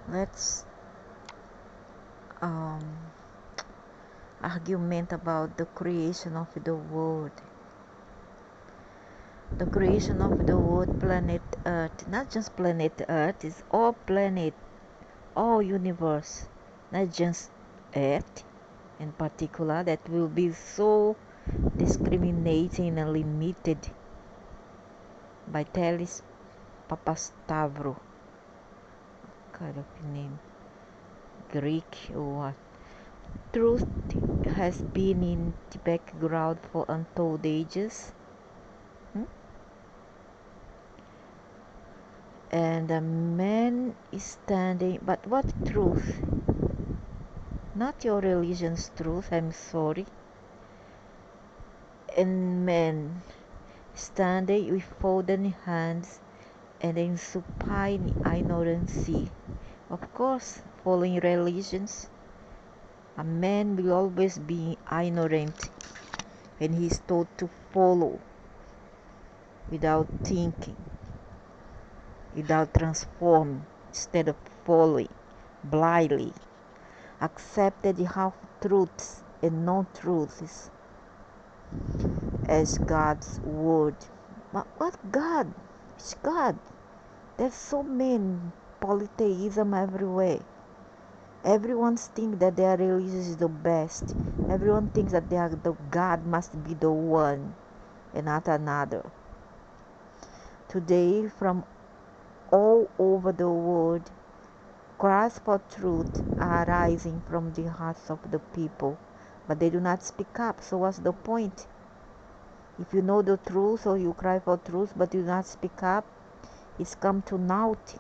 Let's argument about the creation of the world. The creation of the world, planet Earth, not just planet Earth, is all planet, all universe, not just Earth in particular, that will be so discriminating and limited by Telis Papastavro, kind of name, Greek or what. Truth has been in the background for untold ages. And a man is standing, but what truth? Not your religion's truth, I'm sorry. And man standing with folded hands and in supine ignorancy. Of course, following religions, a man will always be ignorant when he is told to follow without thinking, without transforming, instead of following blindly, accepted the half-truths and non-truths as God's word. But what God? Which God? There's so many polytheism everywhere. Everyone thinks that their religion is the best. Everyone thinks that the God must be the one and not another. Today, from all over the world, cries for truth are rising from the hearts of the people, but they do not speak up. So what's the point? If you know the truth, or you cry for truth but you do not speak up, it's come to naught.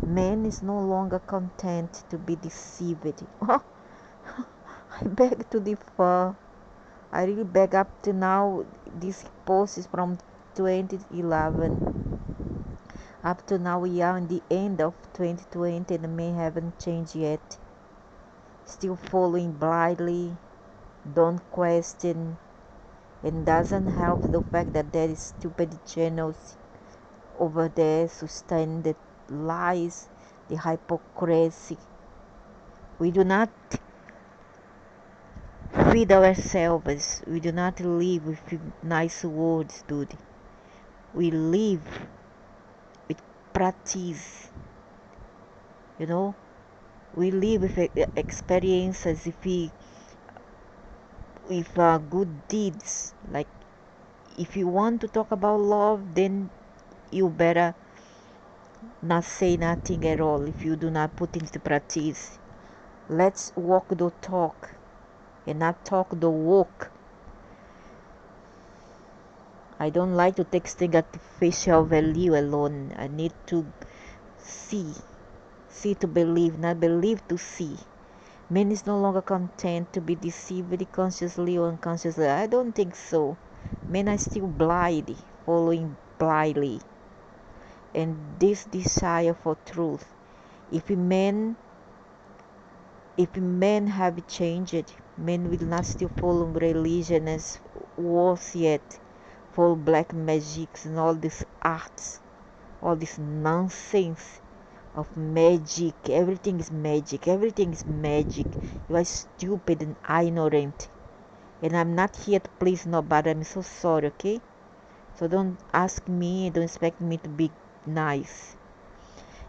Man is no longer content to be deceived. I beg to differ. I really beg. Up to now, this post is from 2011. Up to now, we are in the end of 2020 and may haven't changed yet. Still following blindly, don't question, and doesn't help the fact that there is stupid channels over there sustain the lies, the hypocrisy. We do not feed ourselves. We do not live with nice words, dude. We live with practice. You know, we live with experiences. With good deeds. Like, if you want to talk about love, then you better not say nothing at all if you do not put into practice. Let's walk the talk and not talk the walk. I don't like to take things at facial value alone. I need to see to believe, not believe to see. Man is no longer content to be deceived consciously or unconsciously. I don't think so. Men are still blind, following blindly. And this desire for truth, if men have changed, men will not still follow religion as was yet, follow black magics and all these arts, all this nonsense of magic. Everything is magic. You are stupid and ignorant, and I'm not here to please nobody. I'm so sorry, okay? So don't ask me, don't expect me to be nice.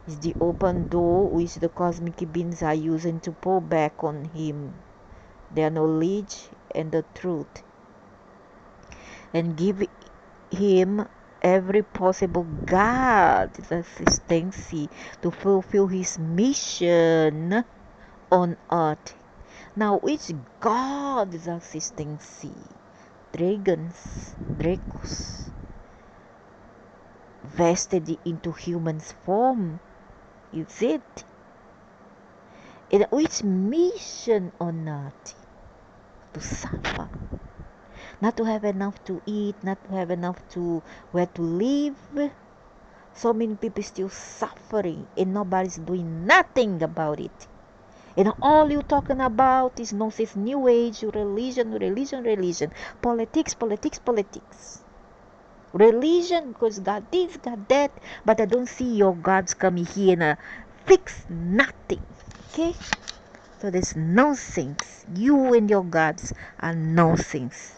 It's the open door which the cosmic beings are using to pull back on him their knowledge and the truth, and give him every possible God's assistance to fulfill his mission on earth. Now, which God's assistance? Dracos, vested into human's form, is it? And which mission on earth? To suffer. Not to have enough to eat, not to have enough to where to live. So many people still suffering and nobody's doing nothing about it. And all you talking about is nonsense, new age, religion, politics. Religion, because God this, God that, but I don't see your gods coming here and fix nothing. Okay? So there's nonsense. You and your gods are nonsense.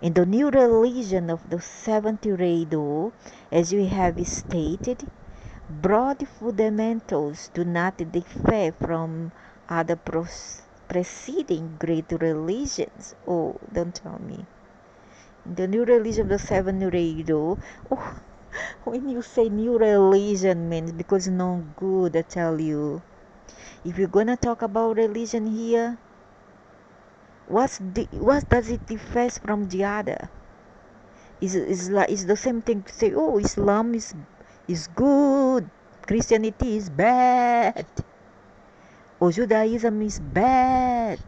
In the new religion of the seventh Rado, as we have stated, broad fundamentals do not differ from other preceding great religions. Oh, don't tell me. In the new religion of the seventh Rado, oh, when you say new religion means because no good, I tell you. If you're gonna talk about religion here, what does it differ from the other? Is the same thing to say, oh, Islam is good, Christianity is bad, or Judaism is bad,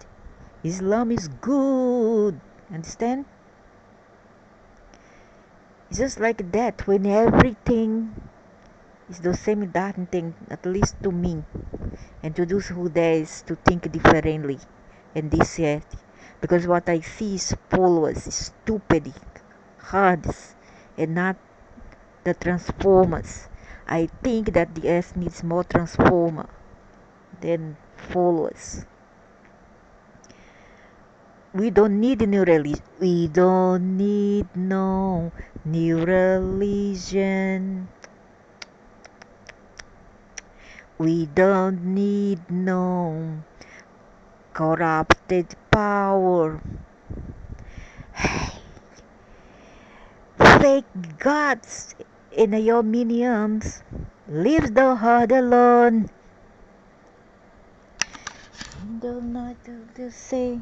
Islam is good. Understand? It's just like that when everything is the same darn thing, at least to me, and to those who dares to think differently and this yet. Because what I see is followers, stupid, hards, and not the transformers. I think that the earth needs more transformer than followers. We don't need a new religion. We don't need no new religion. We don't need no corrupted power. Fake gods in your minions. Leave the heart alone. The night of the sea,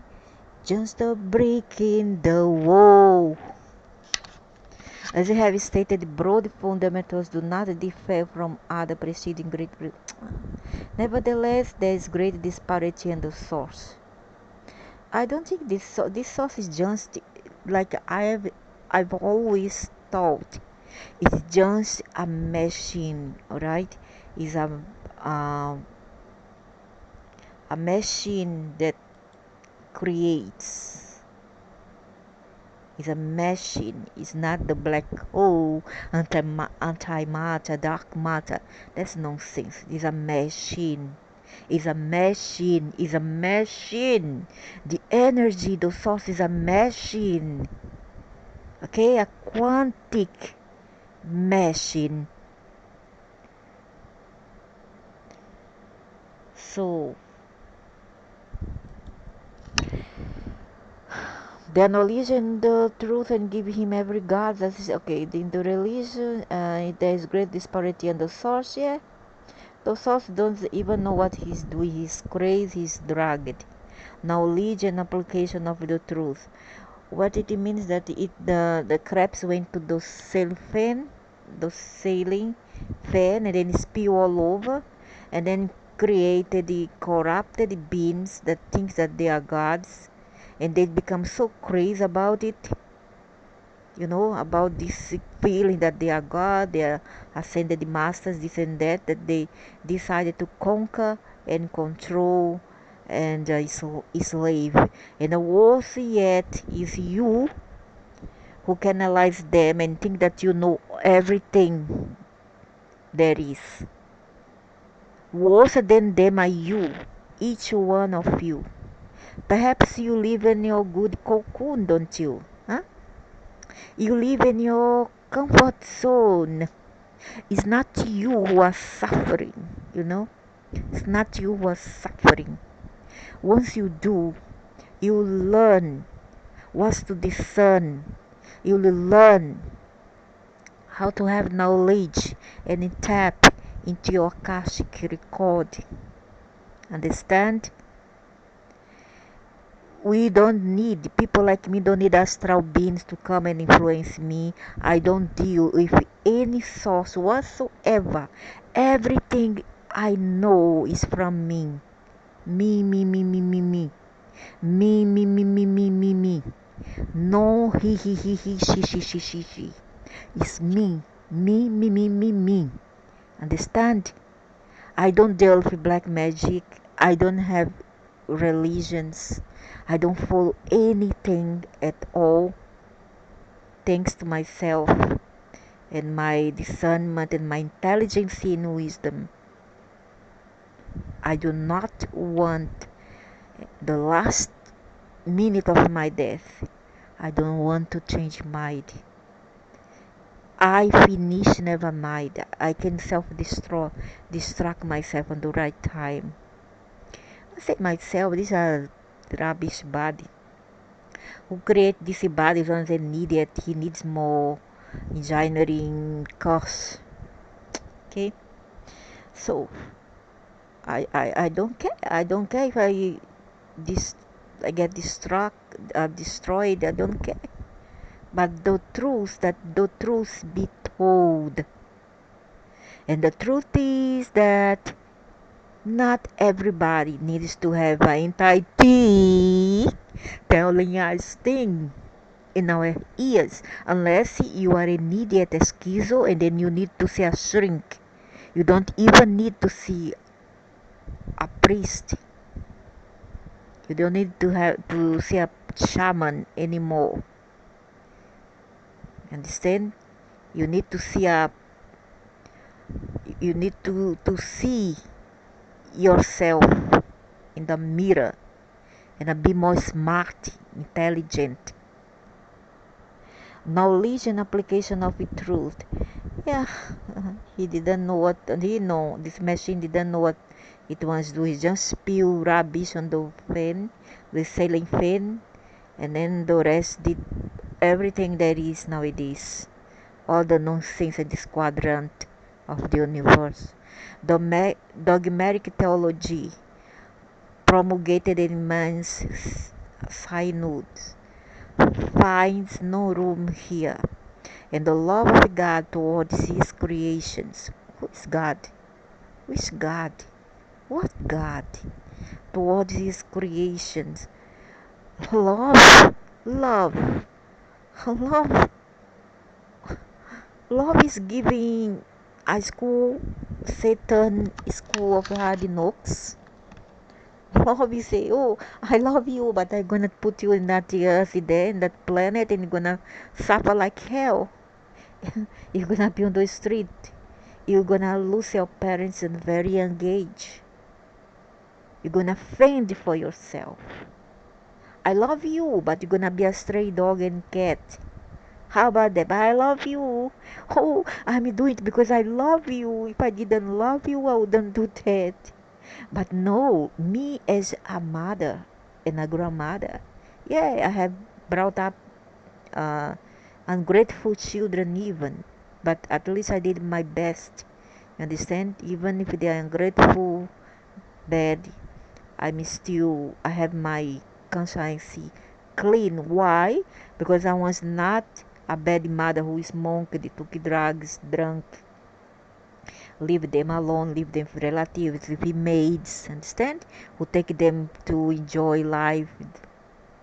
just a brick in the wall. As I have stated, broad fundamentals do not differ from other preceding great. Nevertheless, there is great disparity in the source. I don't think this source is just like I've always thought. It's just a machine, alright? It's a machine that creates. It's a machine. It's not the black hole, antimatter, dark matter. That's nonsense. It's a machine. It's a machine. It's a machine. The energy, the source is a machine. Okay, a quantic machine. So the knowledge and the truth and give him every god. That is okay. In the religion, there is great disparity in the source. Yeah, the source don't even know what he's doing. He's crazy. He's drugged. Knowledge and application of the truth. What it means that the crabs went to the sailing fan, and then spew all over, and then created the corrupted beings that thinks that they are gods, and they become so crazy about it, about this feeling that they are God, they are ascended masters, this and that, that they decided to conquer and control and slave. And the worse yet is you who can analyze them and think that you know everything there is. Worse than them are you, each one of you. Perhaps you live in your good cocoon, don't you? Huh? You live in your comfort zone. It's not you who are suffering, It's not you who are suffering. Once you do, you learn what to discern. You will learn how to have knowledge and tap into your Akashic record. Understand? People like me don't need astral beings to come and influence me. I don't deal with any source whatsoever. Everything I know is from me. Me, me, me, me, me, me. Me, me, me, me, me, me, me. No, he, she. It's me. Me, me, me, me, me. Understand? I don't deal with black magic. I don't have religions. I don't follow anything at all. Thanks to myself and my discernment and my intelligence and wisdom. I do not want the last minute of my death. I don't want to change mind. I finish, never mind. I can self-destroy, distract myself on the right time. I say myself, these are rubbish body. Who create this body once they need it? He needs more engineering course. Okay, so I don't care. I don't care if this I get destroyed. I don't care. But the truth be told, and the truth is that not everybody needs to have an entity telling us things in our ears, unless you are an idiot, a schizo, and then you need to see a shrink. You don't even need to see a priest. You don't need to have to see a shaman anymore. Understand? You need to see a you need to see yourself in the mirror and be more smart, intelligent. Knowledge and application of the truth. Yeah, he didn't know what this machine didn't know what it wants to do. He just spew rubbish on the fan, the sailing fan, and then the rest did everything there is nowadays. All the nonsense in this quadrant of the universe. Dogmatic theology promulgated in man's synods finds no room here. And the love of God towards his creations. Who is God? Which God? What God? Towards his creations. Love. Love. Love. Love is giving a school, Satan school of hard knocks. Love is say, oh, I love you, but I'm gonna put you in that earth there, in that planet, and you're gonna suffer like hell. You're gonna be on the street. You're gonna lose your parents at a very young age. You're gonna fend for yourself. I love you, but you're gonna be a stray dog and cat. How about that? But I love you. Oh, I'm doing it because I love you. If I didn't love you, I wouldn't do that. But no, me as a mother and a grandmother, yeah, I have brought up uh, ungrateful children even. But at least I did my best. You understand? Even if they are ungrateful, bad, I have my conscience clean. Why? Because I was not a bad mother who smoked, took drugs, drank, leave them alone, leave them with relatives, with maids, understand? Who take them to enjoy life,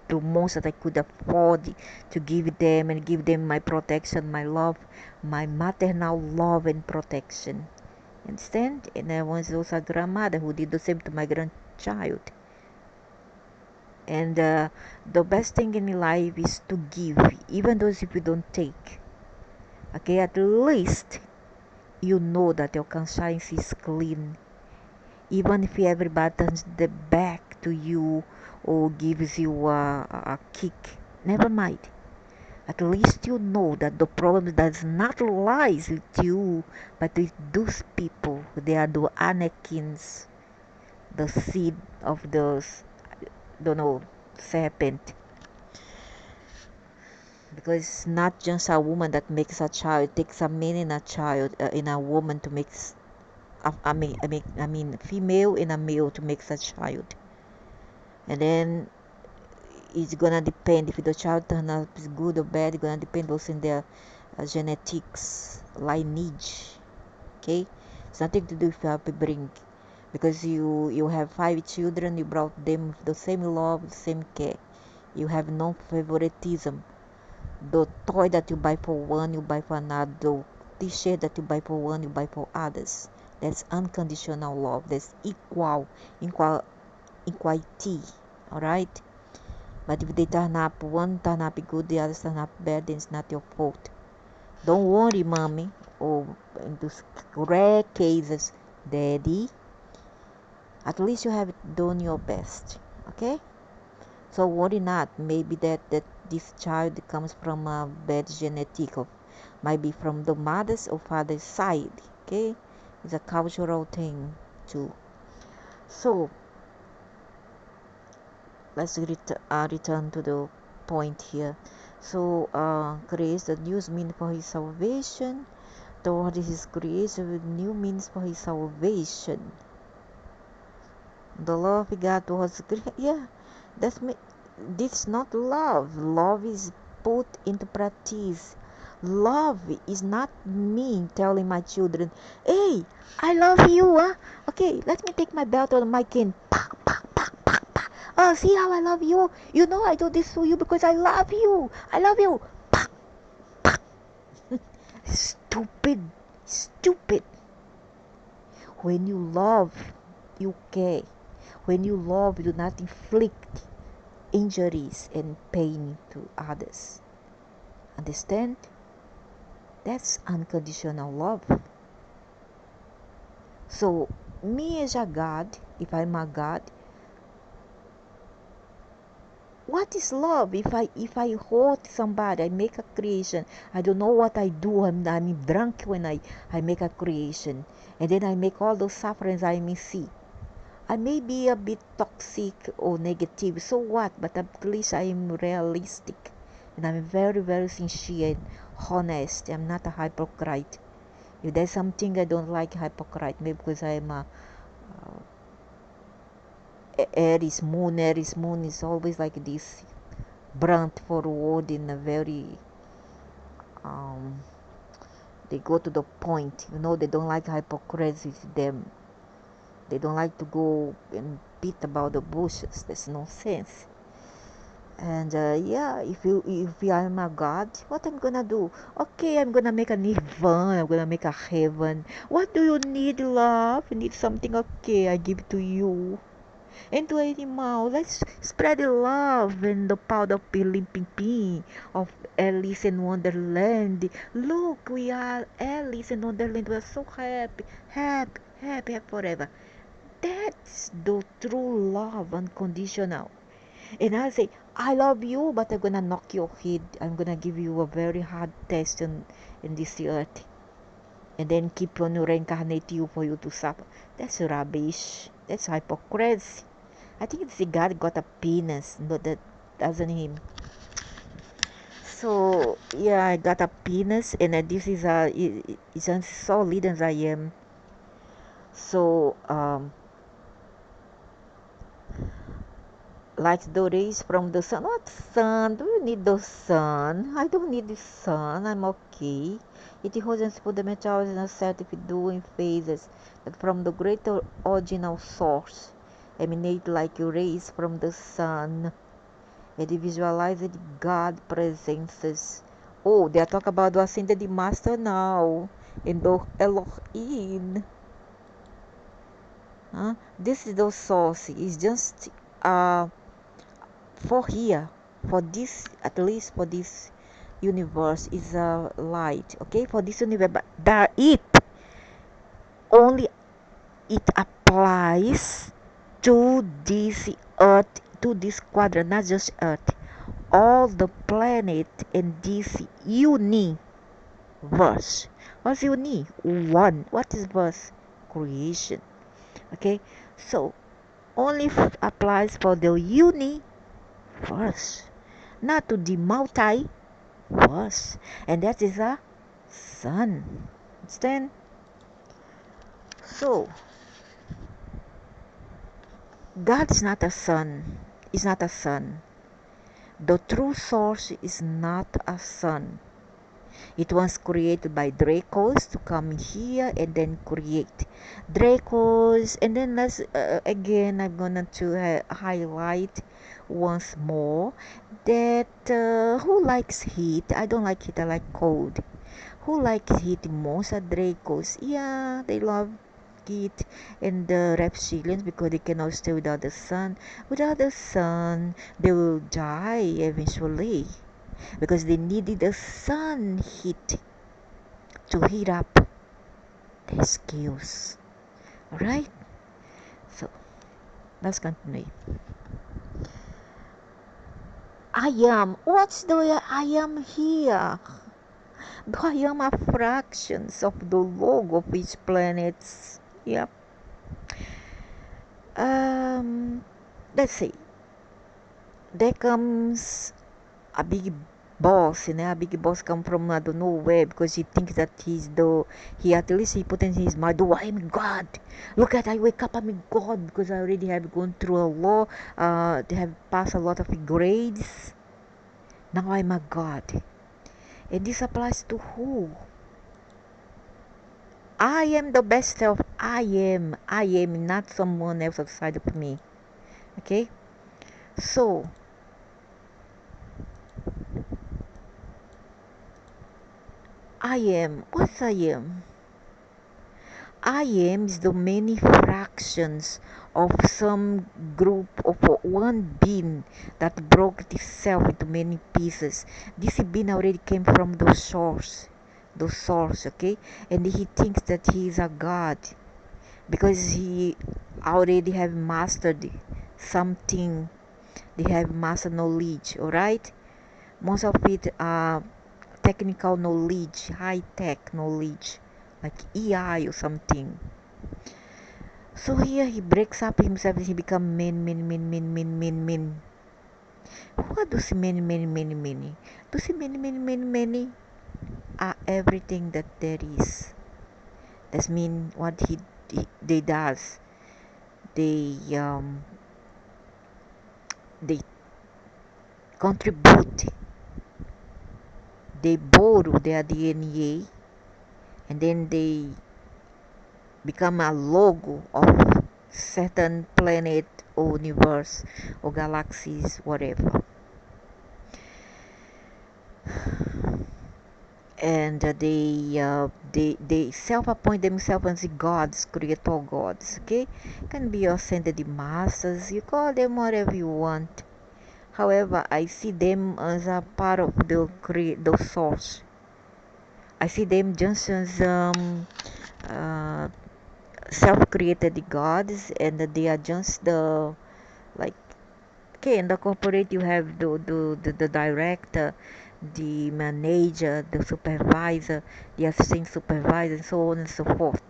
the most that I could afford to give them and give them my protection, my love, my maternal love and protection. Understand? And I was also a grandmother who did the same to my grandchild. And the best thing in life is to give, even those if you don't take. Okay, at least you know that your conscience is clean. Even if everybody turns the back to you or gives you a kick, never mind. At least you know that the problem does not lies with you, but with those people. They are the Anakins, the seed of those, don't know, serpent. Because it's not just a woman that makes a child. It takes a man and a child, in a woman to make. Female and a male to make a child. And then it's gonna depend if the child turn out is good or bad. It's gonna depend also in their genetics, lineage. Okay, it's nothing to do with your upbringing. Because you have 5 children, you brought them with the same love, the same care. You have no favoritism. The toy that you buy for one, you buy for another. The t-shirt that you buy for one, you buy for others. That's unconditional love. That's equality. All right. But if they one turn up good, the others turn up bad, then it's not your fault. Don't worry, mommy. Or in those rare cases, daddy, At least you have done your best. Okay? So worry not. Maybe that this child comes from a bad genetic, or might be from the mother's or father's side. Okay? It's a cultural thing too. So let's return to the point here. So creates the new means for his salvation. Toward his creation with new means for his salvation. The love of God was great. Yeah, that's me. This is not love. Love is put into practice. Love is not me telling my children, "Hey, I love you." Huh? Okay, let me take my belt or my cane. Pa, pa, pa, pa, pa. Oh, see how I love you? You know I do this to you because I love you. I love you. Pa, pa. Stupid. Stupid. When you love, you care. When you love, you do not inflict injuries and pain to others. Understand? That's unconditional love. So, me as a God, if I'm a God, what is love? If I hurt somebody, I make a creation. I don't know what I do. I'm drunk when I make a creation, and then I make all those sufferings I may see. I may be a bit toxic or negative, so what? But at least I am realistic, and I'm very, very sincere and honest. I'm not a hypocrite. If there's something I don't like, hypocrite, maybe because I'm a Aries moon. Aries moon is always like this, blunt forward in a very um. They go to the point. They don't like hypocrisy with them. They don't like to go and beat about the bushes. There's no sense. And yeah, if I'm a god, what I'm gonna do? Okay, I'm gonna make a nirvana. I'm gonna make a heaven. What do you need, love? You need something? Okay, I give it to you. And to animal, let's spread the love and the power of Pilimpimpi of Alice in Wonderland. Look, we are Alice in Wonderland. We are so happy, happy, happy, happy forever. That's the true love, unconditional. And I say, I love you, but I'm gonna knock your head. I'm gonna give you a very hard test in this earth. And then keep on reincarnate you for you to suffer. That's rubbish. That's hypocrisy. I think it's the God got a penis, no, that doesn't him. So yeah, I got a penis, and this is it's as solid as I am. So like the rays from the sun. What sun? Do you need the sun? I don't need the sun. I'm okay. It holds fundamental in a certificate doing phases that from the greater original source emanate like rays from the sun. And visualized God presences. Oh, they are talking about the ascended master now. In the Elohim. This is the source. It's just for here, for this, at least for this universe is a light. Okay, for this universe, but that it only it applies to this earth, to this quadrant, not just earth, all the planet in this universe. What's uni? One. What is verse? Creation. Okay, so only applies for the universe, not to the multiverse, and that is a sun. Understand? So God is not a sun. Is not a sun. The true source is not a sun. It was created by Dracos to come here and then create Dracos. And then let's again, I'm gonna to highlight once more that who likes heat? I don't like heat. I like cold. Who likes heat most? Are Dracos. Yeah, they love heat, and the reptilians because they cannot stay without the sun. Without the sun, they will die eventually because they needed the sun heat to heat up their skills. Alright? So Let's continue. I am. What's the I am here? The I am are fractions of the log of each planet. Yep. Um, let's see. There comes a big boss, a big boss come from I don't know where because he thinks that he at least he put in his mind, oh, I'm God. Look at I wake up, I'm God because I already have gone through a law. They have passed a lot of grades. Now I'm a God, and this applies to who? I am the best self. I am not someone else outside of me. Okay, so I am what I am. I am is the many fractions of some group of one being that broke itself into many pieces. This being already came from the source, okay? And he thinks that he is a god because he already have mastered something. They have master knowledge, all right? Most of it are technical knowledge, high tech knowledge, like AI or something. So here he breaks up himself and he become many. What does many? Does many are everything that there is. That's mean what they does. They they contribute. They borrow their DNA and then they become a logo of certain planet or universe or galaxies, whatever. And they self-appoint themselves as gods, creator gods. Okay, can be ascended masters. You call them whatever you want. However, I see them as a part of the source. I see them just as uh, self-created gods, and that they are just the like. Okay, in the corporate you have the director, the manager, the supervisor, the assistant supervisor, and so on and so forth.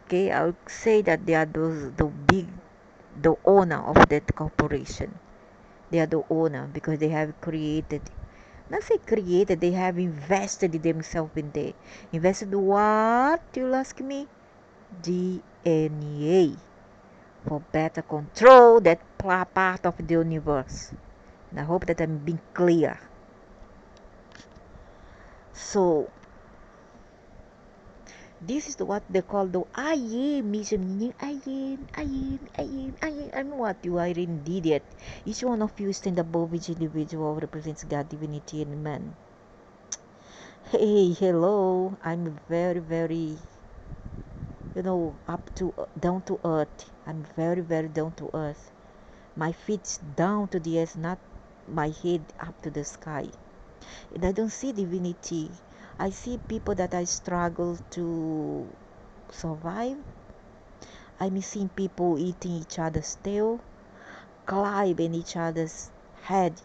Okay, I would say that they are the owner of that corporation. They are the owner because they have created, not say created, they have invested themselves in there. Invested what, you'll ask me? DNA for better control that part of the universe. And I hope that I'm being clear. So this is what they call the I am meaning I'm what you are indeed it. Each one of you stand above each individual represents God, divinity, and man. Hey, hello. I'm very, up to down to earth. I'm very down to earth. My feet down to the earth, not my head up to the sky. And I don't see divinity. I see people that I struggle to survive. I'm seeing people eating each other's tail, climbing each other's head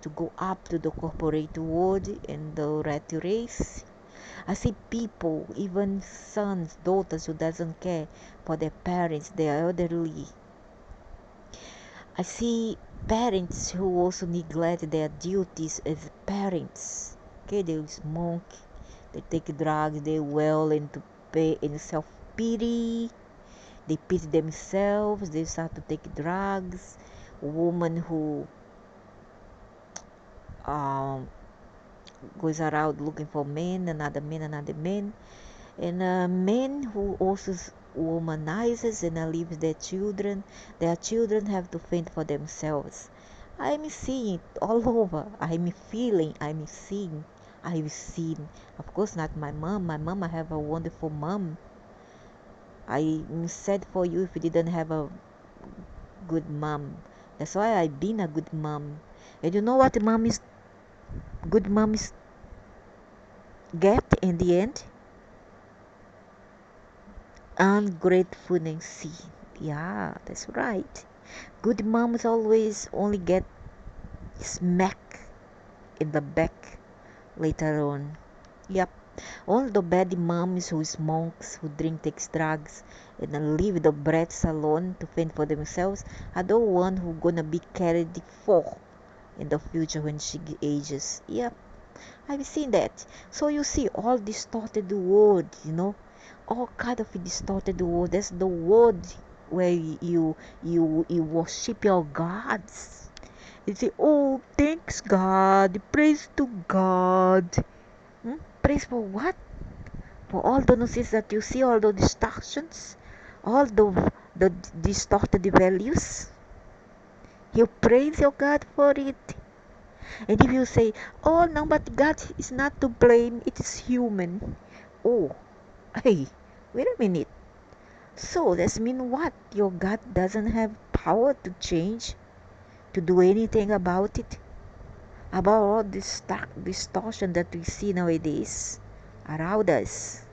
to go up to the corporate world and the rat race. I see people, even sons, daughters who doesn't care for their parents, they are elderly. I see parents who also neglect their duties as parents. Okay, they smoke, they take drugs, they well into pay in self pity. They pity themselves. They start to take drugs. Woman who um, goes around looking for men, another man, and men who also womanizes and leaves their children. Their children have to fend for themselves. I'm seeing it all over. I'm feeling. I'm seeing. I've seen. Of course, not my mom. My mom, I have a wonderful mom. I'm sad for you if you didn't have a good mom. That's why I've been a good mom. And you know what good moms get in the end? Ungratefulness. Yeah, that's right. Good moms always only get smack in the back later on. Yep. All the bad moms who smokes, who drink, takes drugs, and then leave the brats alone to fend for themselves are the one who gonna be carried for in the future when she ages. Yep. I've seen that. So you see all distorted word, all kind of distorted word. That's the word where you worship your gods. You say, oh, thanks God, praise to God. Praise for what? For all the nonsense that you see, all the distractions, all the distorted values. You praise your God for it. And if you say, oh no, but God is not to blame, it is human. Oh, hey, wait a minute. So that means what? Your God doesn't have power to change, to do anything about it? About all this distortion that we see nowadays around us.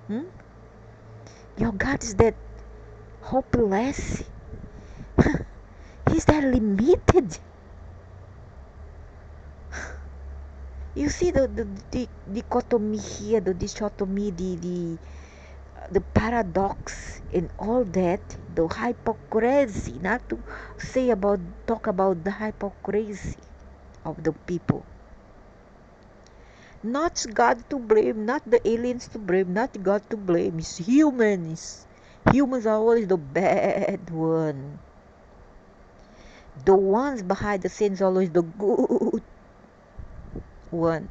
Hmm? Your God is that hopeless. He's that limited. You see the dichotomy here, the dichotomy, the paradox in all that, the hypocrisy, not to talk about the hypocrisy of the people. Not God to blame, not the aliens to blame, not God to blame. It's humans. Humans are always the bad one. The ones behind the scenes are always the good one.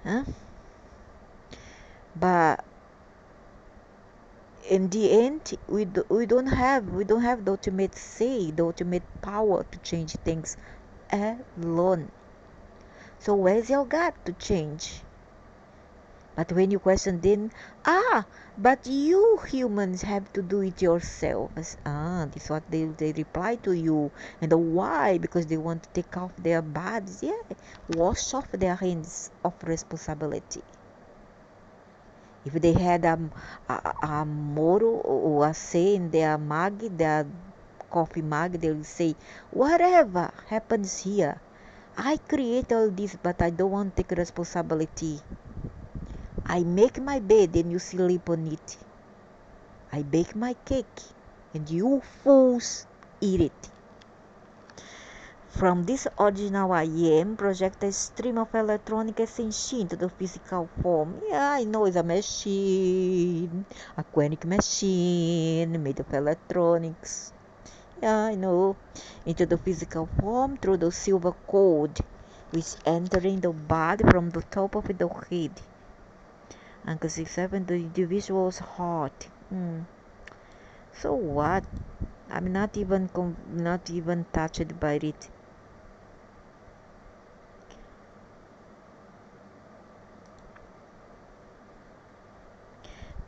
Huh? But in the end, we don't have the ultimate say, the ultimate power to change things alone. So where's your God to change? But when you question then, but you humans have to do it yourselves. This is what they reply to you. And why? Because they want to take off their bodies. Yeah, wash off their hands of responsibility. If they had a motto or a say in their mug, their coffee mug, they will say, whatever happens here, I create all this, but I don't want to take responsibility. I make my bed and you sleep on it. I bake my cake and you fools eat it. From this original I am, project a stream of electronic essential into the physical form. Yeah, I know it's a machine, a quantic machine made of electronics. Yeah, I know. Into the physical form through the silver cord, which entering the body from the top of the head. And because it's having the individual's heart. So what? I'm not even touched by it.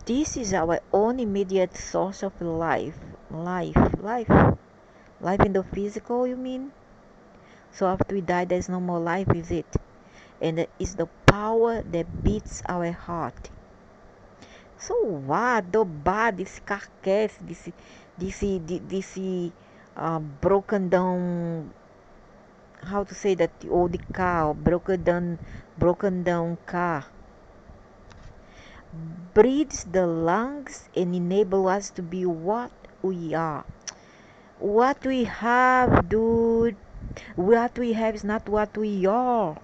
This is our own immediate source of life. Life in the physical, you mean? So after we die, there's no more life, is it? And it's the power that beats our heart. So what? The body, this carcass, this broken down. How to say that? Oh, the car, broken down car. Breathes the lungs and enable us to be what we are. What we have, dude. What we have is not what we are.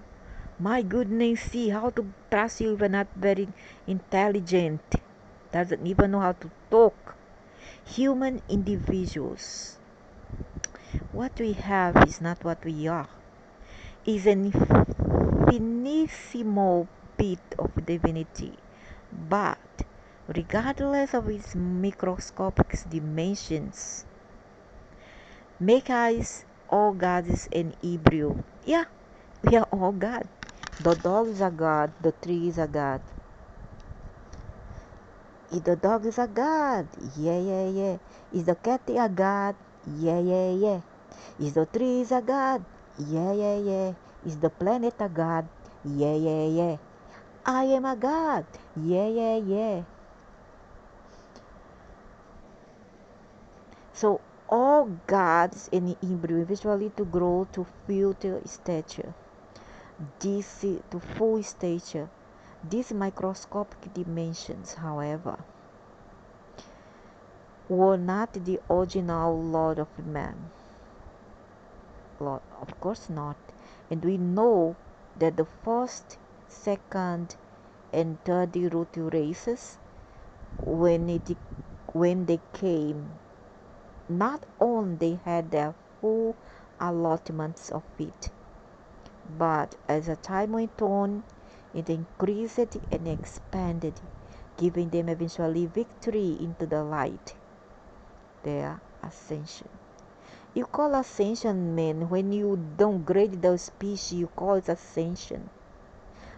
My goodness, see how to trust you if you're not very intelligent. Doesn't even know how to talk. Human individuals. What we have is not what we are. Is an infinitesimal bit of divinity. But regardless of its microscopic dimensions, make us all gods and Hebrew. Yeah, we are all God. The dog is a god, the tree is a god. Is the dog is a god? Yeah, yeah, yeah. Is the cat a god? Yeah, yeah, yeah. Is the tree is a god? Yeah, yeah, yeah. Is the planet a god? Yeah, yeah, yeah. I am a god. Yeah, yeah, yeah. So all gods in Hebrew eventually to grow to full stature, this to full stature. These microscopic dimensions, however, were not the original Lord of man. Lord, of course not. And we know that the first, second, and third root races, when they came, not only they had their full allotments of it, but as the time went on, it increased and expanded, giving them eventually victory into the light, their ascension. You call ascension, man, when you downgrade the species, you call it ascension.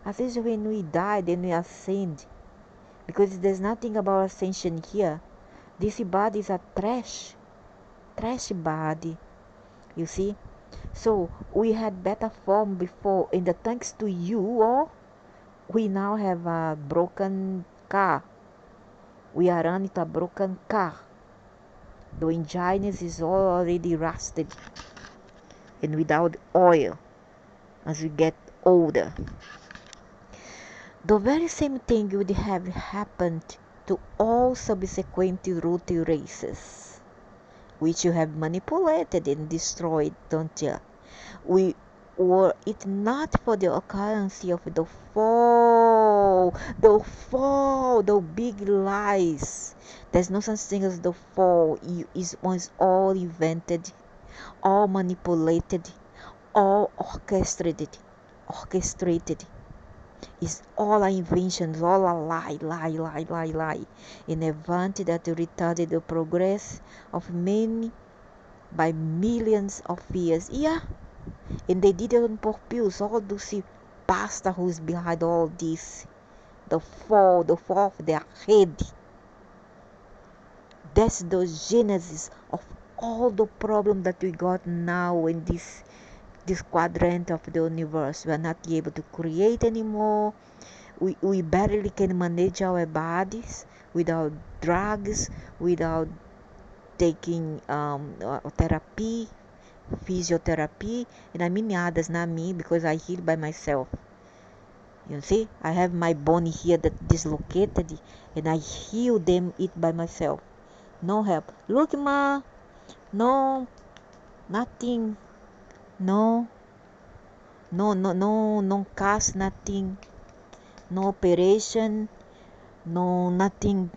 Ascension when we die, then we ascend. Because there's nothing about ascension here. This body is a trash body. You see? So we had better form before, and thanks to you all, we now have a broken car. We are running a broken car. The engine is already rusted and without oil as we get older. The very same thing would have happened to all subsequent root races, which you have manipulated and destroyed, don't you? Were it not for the occurrence of the fall, the big lies. There's no such thing as the fall. It was all invented, all manipulated, all orchestrated. It's all our inventions, all a lie. An event that retarded the progress of many by millions of years. Yeah, and they did it on purpose. All those pastor who's behind all this, the fall of their head. That's the genesis of all the problem that we got now in this quadrant of the universe. We are not able to create anymore. We barely can manage our bodies without drugs, without taking therapy, physiotherapy, and I mean others, not me, because I heal by myself. You see, I have my bone here that dislocated, and I heal them it by myself. No help. Look, ma, no, nothing, no, no cast, nothing, no operation, no nothing,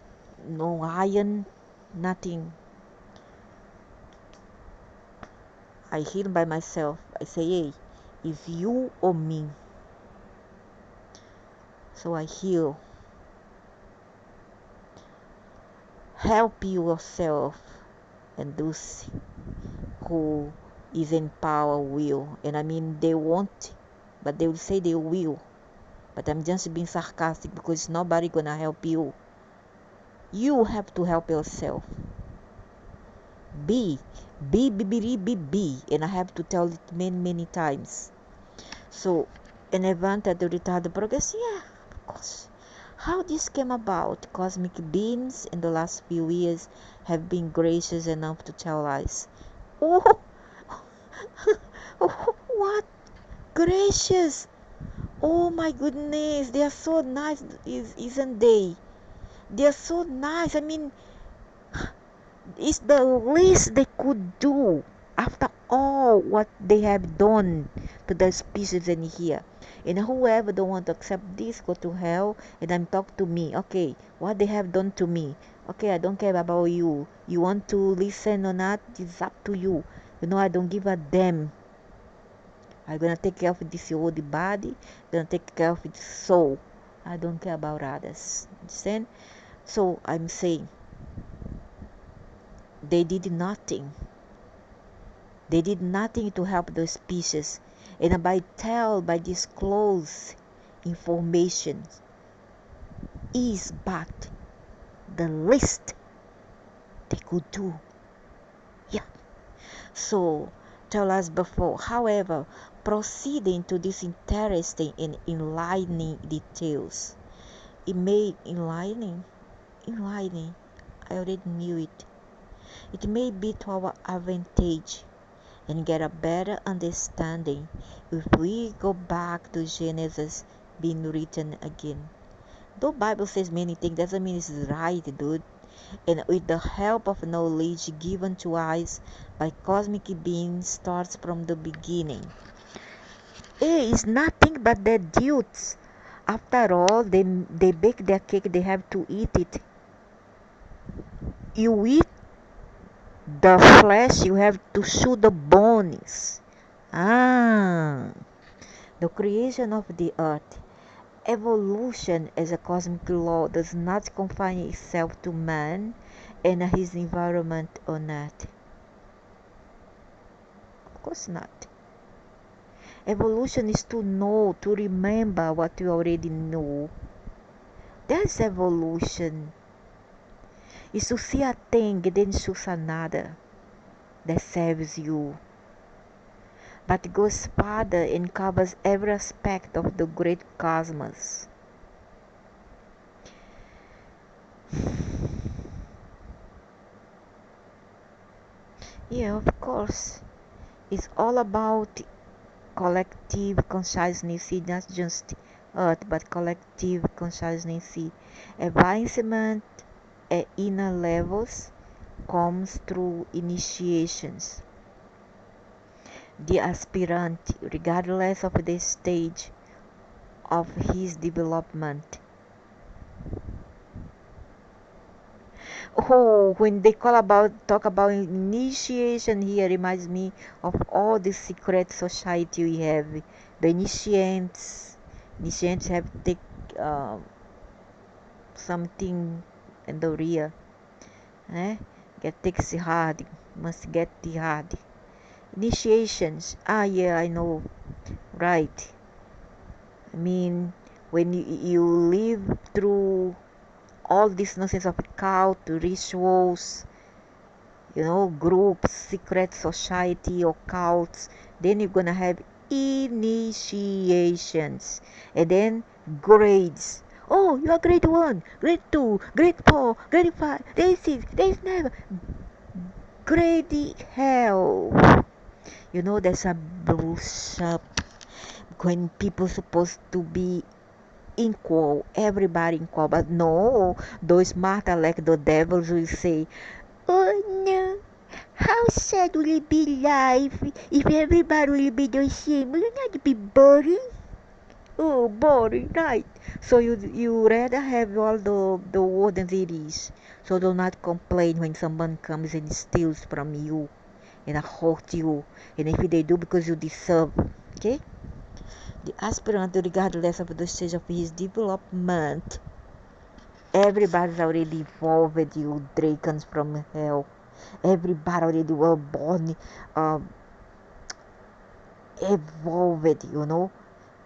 no iron, nothing. I heal by myself. I say, hey, it's you or me. So I heal. Help yourself, and those who is in power will. And I mean, they won't, but they will say they will. But I'm just being sarcastic because nobody gonna help you. You have to help yourself. Be. And I have to tell it many times. So, an event that retard the progress, yeah, of course. How this came about? Cosmic beings in the last few years have been gracious enough to tell us. Oh, what? Gracious! Oh my goodness, they are so nice, isn't they? They are so nice. I mean, it's the least they could do after all what they have done to the species in here. And whoever don't want to accept this, go to hell and then talk to me. Okay, what they have done to me. Okay, I don't care about you. You want to listen or not, it's up to you. You know, I don't give a damn. I'm gonna take care of this old body, gonna take care of its soul. I don't care about others. Understand? So I'm saying they did nothing. They did nothing to help the species. And by disclose information is but the least they could do. Yeah. So tell us before. However, proceeding to these interesting and enlightening details. It made enlightening. I already knew it. It may be to our advantage and get a better understanding if we go back to Genesis being written again. Though Bible says many things doesn't mean it's right, dude. And with the help of knowledge given to us by cosmic beings starts from the beginning. It's nothing but their dudes. After all, they bake their cake, they have to eat it. You eat the flesh, you have to chew the bones. Ah, the creation of the earth. Evolution as a cosmic law does not confine itself to man and his environment on earth. Of course not. Evolution is to know, to remember what you already know. That's evolution. Is to see a thing and then choose another that serves you. But it goes farther and covers every aspect of the great cosmos. Yeah, of course. It's all about collective consciousness, not just earth, but collective consciousness. Advancement at inner levels comes through initiations. The aspirant, regardless of the stage of his development. Oh, when they talk about initiation here, reminds me of all the secret society we have. The initiates have take something in the rear, get takes hard, must get the hard. Initiations. Ah, yeah, I know. Right. I mean, when you live through all this nonsense of cult, rituals, groups, secret society or cults, then you're gonna have initiations and then grades. Oh, you are grade 1, grade 2, grade 4, grade 5, grade 6, grade 7, grade hell. There's a bullshit when people supposed to be equal, everybody equal, but no, those smart like the devils will say, oh no, how sad will it be life if everybody will be the same? Will it not be boring? Oh, boring, right? So you rather have all the world as it is. So do not complain when someone comes and steals from you and hurt you. And if they do, because you deserve, okay? The aspirant, regardless of the stage of his development, everybody's already evolved, you dragons from hell. Everybody already were born evolved,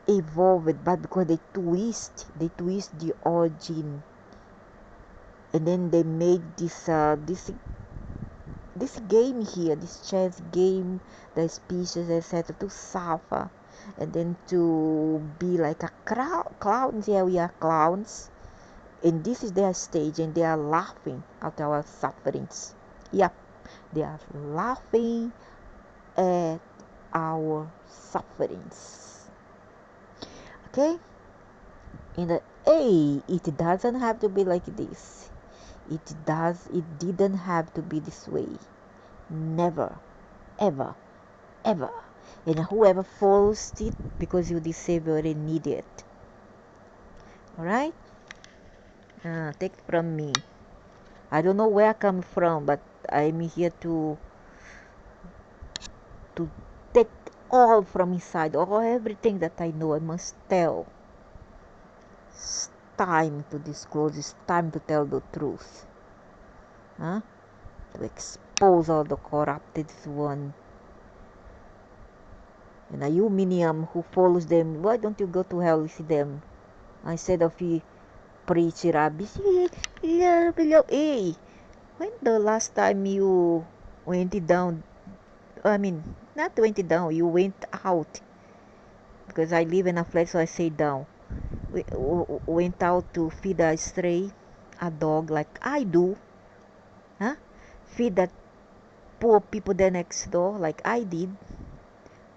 evolved, but because they twist the origin, and then they made this game here, this chess game, the species, etc., to suffer, and then to be like a clowns. Here we are clowns, and this is their stage, and they are laughing at our sufferings. Yep, they are laughing at our sufferings. Okay, in the A, it doesn't have to be like this. It didn't have to be this way. Never, ever, ever. And whoever follows it, because you deserve it and need it. Alright? Take it from me. I don't know where I come from, but I'm here to take all from inside, all everything that I know. I must tell. It's time to disclose. It's time to tell the truth. To expose all the corrupted one. And a humanium who follows them, why don't you go to hell with them? Instead of you preach rubbish. Love. Hey, when the last time you went down, I mean, not went down, you went out. Because I live in a flat, so I say down. Went out to feed a stray, a dog, like I do. Huh? feed that poor people there next door like I did.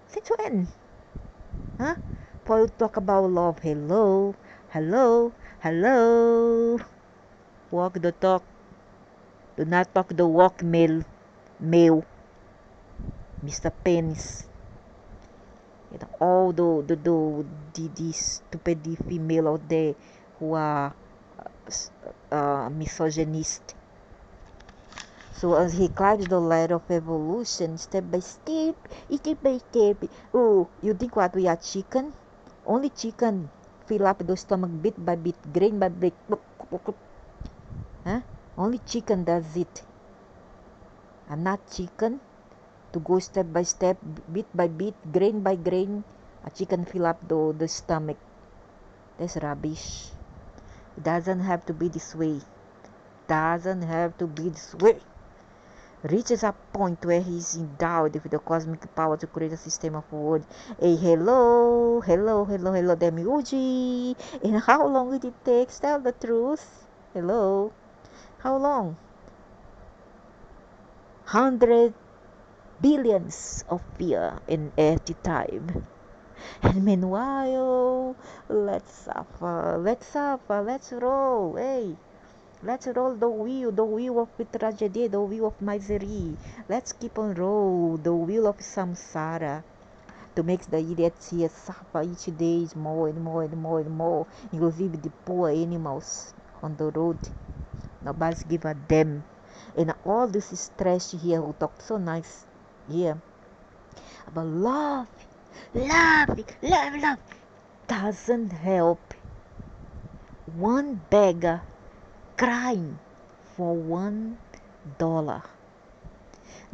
Since when? Huh? For you talk about love. Hello, hello, hello. Walk the talk. Do not talk the walk, male, Mr. Penis. You know, all the stupid female out there who are misogynist. So as he climbs the ladder of evolution, step by step, oh, you think what we are chicken? Only chicken fill up the stomach bit by bit, grain by grain. Huh? Only chicken does it. I'm not chicken to go step by step, bit by bit, grain by grain. A chicken fill up the stomach. That's rubbish. It doesn't have to be this way. Doesn't have to be this way. Reaches a point where he's endowed with the cosmic power to create a system of words. Hey, hello, hello, hello, hello, Demiurge. And how long did it take? Tell the truth. Hello. How long? 100 billions of years in Earth time. And meanwhile, let's suffer, let's roll, hey. Let's roll the wheel of tragedy, the wheel of misery. Let's keep on roll the wheel of samsara to make the idiots here suffer each day more and more and more and more. Inclusive the poor animals on the road. Nobody's give a damn. And all this is trash here who talk so nice here about love, love doesn't help. One beggar crying for $1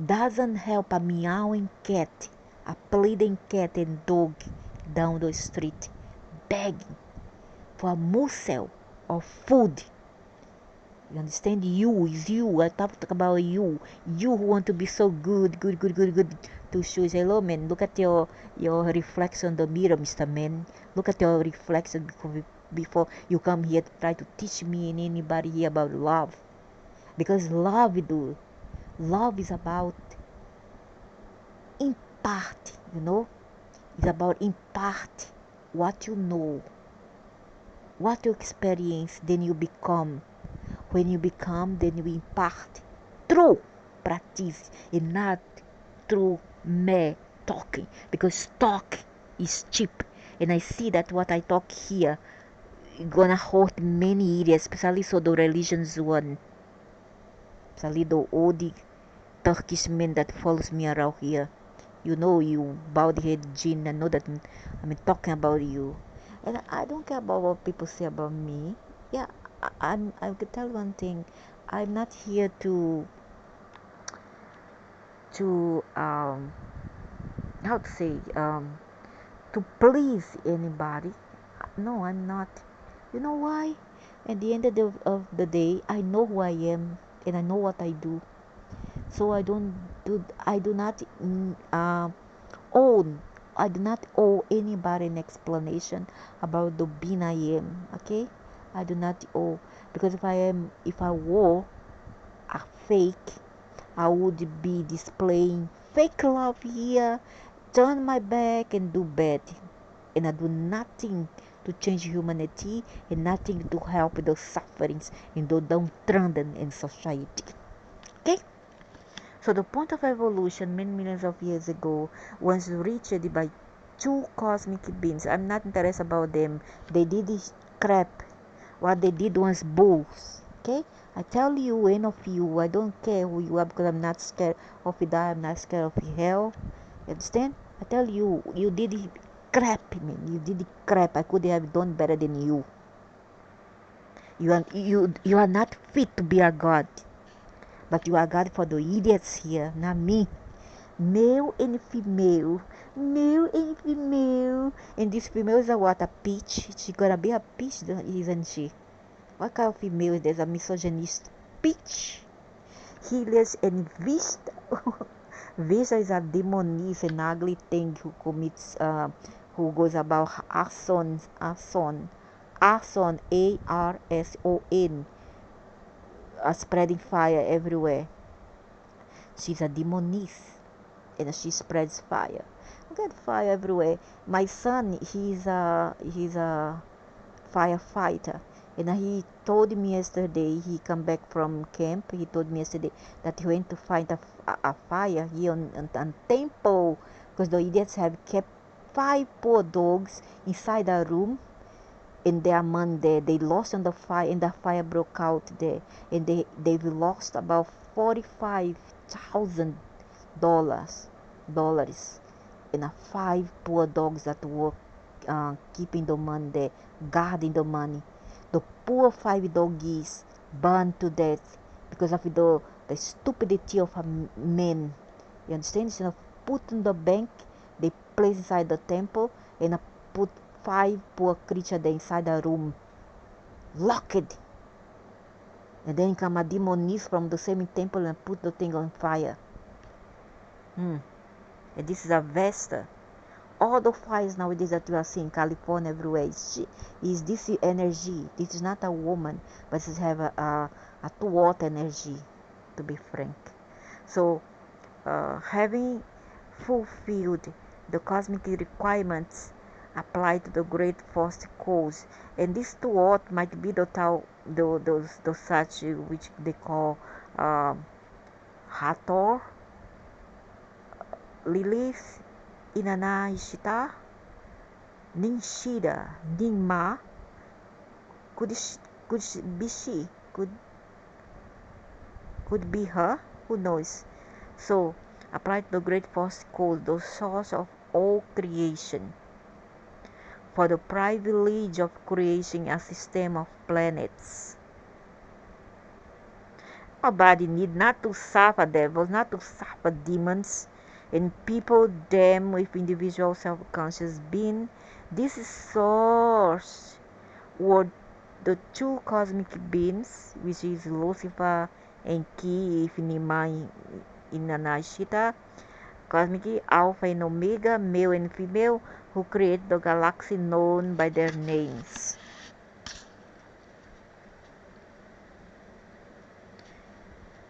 doesn't help a meowing cat, a pleading cat and dog down the street begging for a morsel of food. You understand? You is you. I talk about you. You who want to be so good to show. Hello, man. Look at your reflection on the mirror, Mr. Man. Look at your reflection before you come here to try to teach me and anybody here about love. Because love is about impart, it's about impart what you know, what you experience, then you become. When you become, then you impart through practice and not through mere talking, because talk is cheap, and I see that what I talk here gonna hurt many areas, especially so the religions one, especially the old Turkish men that follows me around here. You bowed head Jinn, I know that I'm talking about you, and I don't care about what people say about me. Yeah, I could tell one thing. I'm not here to how to say to please anybody. No, I'm not. You know why? At the end of the day, I know who I am and I know what I do. So I do not own I do not owe anybody an explanation about the being I am. Okay? I do not owe, because if I were a fake, I would be displaying fake love here, turn my back and do bad. And I do nothing to change humanity and nothing to help the sufferings in the downtrodden in society. Okay? So the point of evolution many millions of years ago was reached by two cosmic beings. I'm not interested about them. They did this crap. What they did was bulls. Okay? I tell you, any of you, I don't care who you are, because I'm not scared of it. I'm not scared of hell. You understand? I tell you, you did crap, man. You did crap. I could have done better than you. You are not fit to be a god. But you are God for the idiots here, not me. Male and female. Male and female. And this female is a what? A peach? She's gonna be a peach, isn't she? What kind of female is this? A misogynist peach? Helios and Vista. Vista is a demoness, an ugly thing who commits, who goes about arson, ARSON, spreading fire everywhere. She's a demoness, and she spreads fire. I got fire everywhere. My son, he's a firefighter, and he told me yesterday, he come back from camp, he told me yesterday that he went to find a fire here on Temple, because the idiots have kept 5 poor dogs inside a room, and their man there, they lost on the fire, and the fire broke out there, and they've lost about $45,000 and 5 poor dogs that were keeping the money there, guarding the money. The poor 5 doggies burned to death because of the stupidity of a men. You understand? Instead of put in the bank, they place inside the temple, and put 5 poor creatures there inside a room, locked. And then come a demoness from the same temple and put the thing on fire. And this is a Vesta. All the fires nowadays that you are seeing in California everywhere is this energy. This is not a woman, but it have a two-watt energy, to be frank. So, having fulfilled the cosmic requirements applied to the great first cause, and this two-watt might be the such which they call Hathor, Lilith, Inanna Ishtar, Ninshida, Ninma, could be she, could be her, who knows. So, applied to the great first cause, the source of all creation, for the privilege of creating a system of planets. Nobody need not to suffer devils, not to suffer demons, and people them with individual self-conscious being. This is source were the two cosmic beings, which is Lucifer and Ki, if Nima in Anashita, cosmic Alpha and Omega, male and female, who create the galaxy known by their names.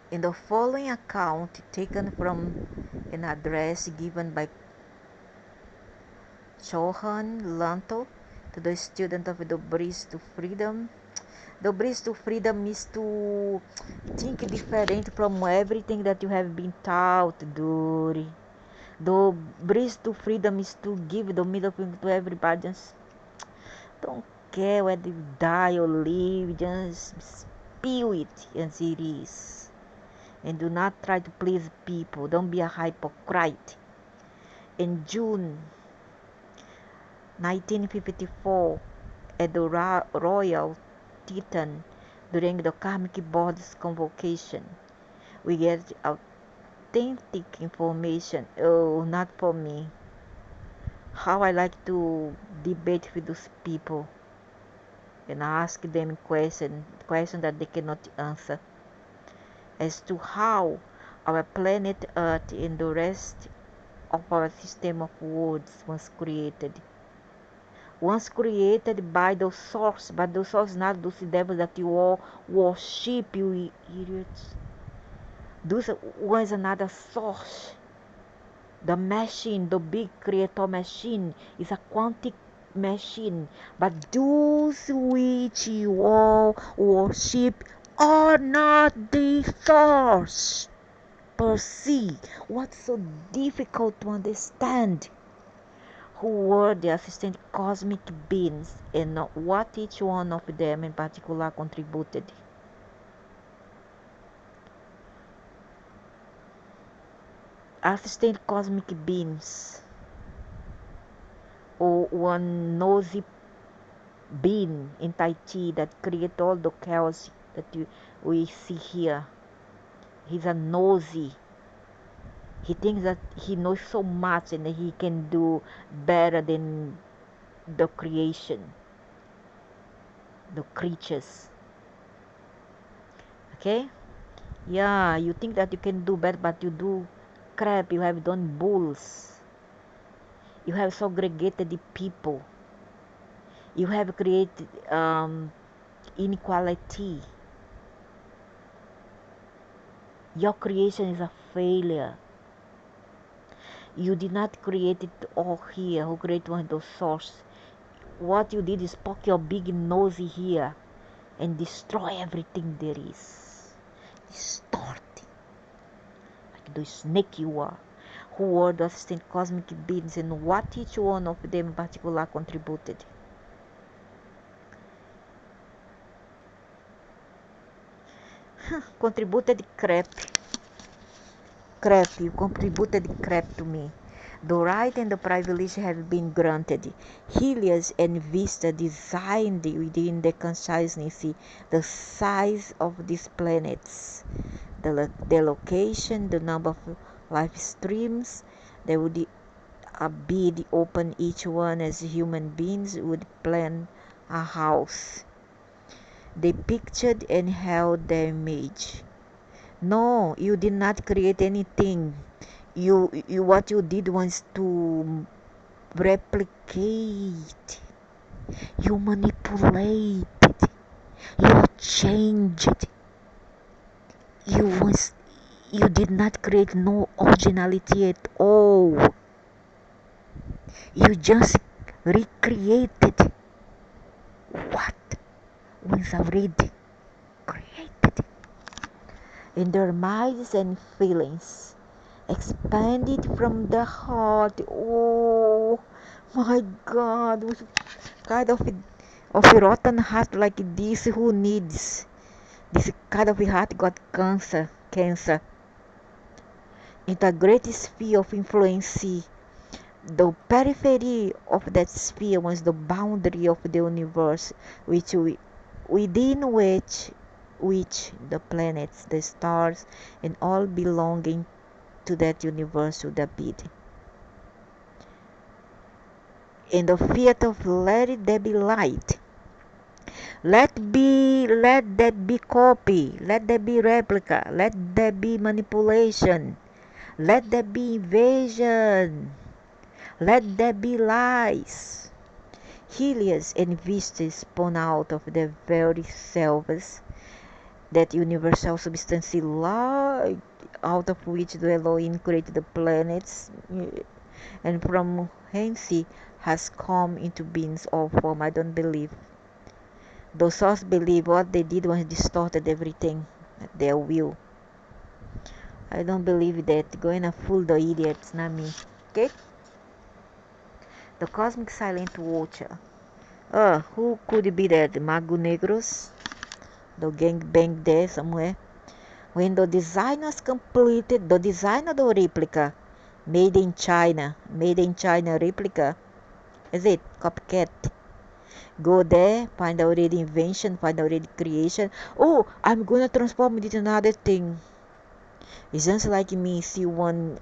In the following account, taken from an address given by Johan Lanto to the student of the Bridge to Freedom. The bridge to freedom is to think different from everything that you have been taught, Dory. The bridge to freedom is to give the middle finger to everybody. Just don't care whether you die or live. Just spew it as it is. And do not try to please people. Don't be a hypocrite. In June 1954, at the Royal Teton, during the Karmic Board's convocation, we get authentic information. Oh, not for me. How I like to debate with those people and ask them questions that they cannot answer, as to how our planet Earth and the rest of our system of worlds was created. Once created by the source, but the source is not those devils that you all worship, you idiots. This was another source. The machine, the big creator machine, is a quantic machine. But those which you all worship are not the source per se. What's so difficult to understand? Who were the assistant cosmic beings and what each one of them in particular contributed. Assistant cosmic beings, or one nosy being in Tai Chi that create all the chaos that we see here. He's a nosy. He thinks that he knows so much and that he can do better than the creation, the creatures. Okay? Yeah, you think that you can do better, but you do crap. You have done bulls. You have segregated the people. You have created inequality. Your creation is a failure. You did not create it all here. Who created one the source? What you did is poke your big nose here and destroy everything there is. Distort like the snake you are. Who were the assistant cosmic beings and what each one of them in particular contributed. Contributed crap. You contributed crap to me. The right and the privilege have been granted. Helios and Vista designed within the consciousness the size of these planets, the location, the number of life streams. They would bid open each one as human beings would plan a house. They pictured and held their image. No, you did not create anything. You what you did was to replicate. You manipulated. You changed. You did not create no originality at all. You just recreated what was already created in their minds and feelings, expanded from the heart. Oh my God, what kind of a rotten heart like this? Who needs this kind of a heart? Got cancer. In the great sphere of influence, the periphery of that sphere was the boundary of the universe, within which the planets, the stars, and all belonging to that universe would appear. In the fiat of let there be light, let that be copy, let there be replica, let there be manipulation, let there be invasion, let there be lies. Helios and Vista spun out of their very selves that universal substance light out of which the Elohim created the planets, and from hence has come into beings all form. I don't believe. Those souls believe what they did was distorted everything at their will. I don't believe that. Going to fool the idiots, not me. Okay? The cosmic silent watcher. Who could be that? Mago Negros? The gangbang there somewhere. When the design was completed, the design of the replica, made in China replica, is it? Copycat. Go there, find already invention, find already creation. Oh, I'm gonna transform it into another thing. It's just like me see one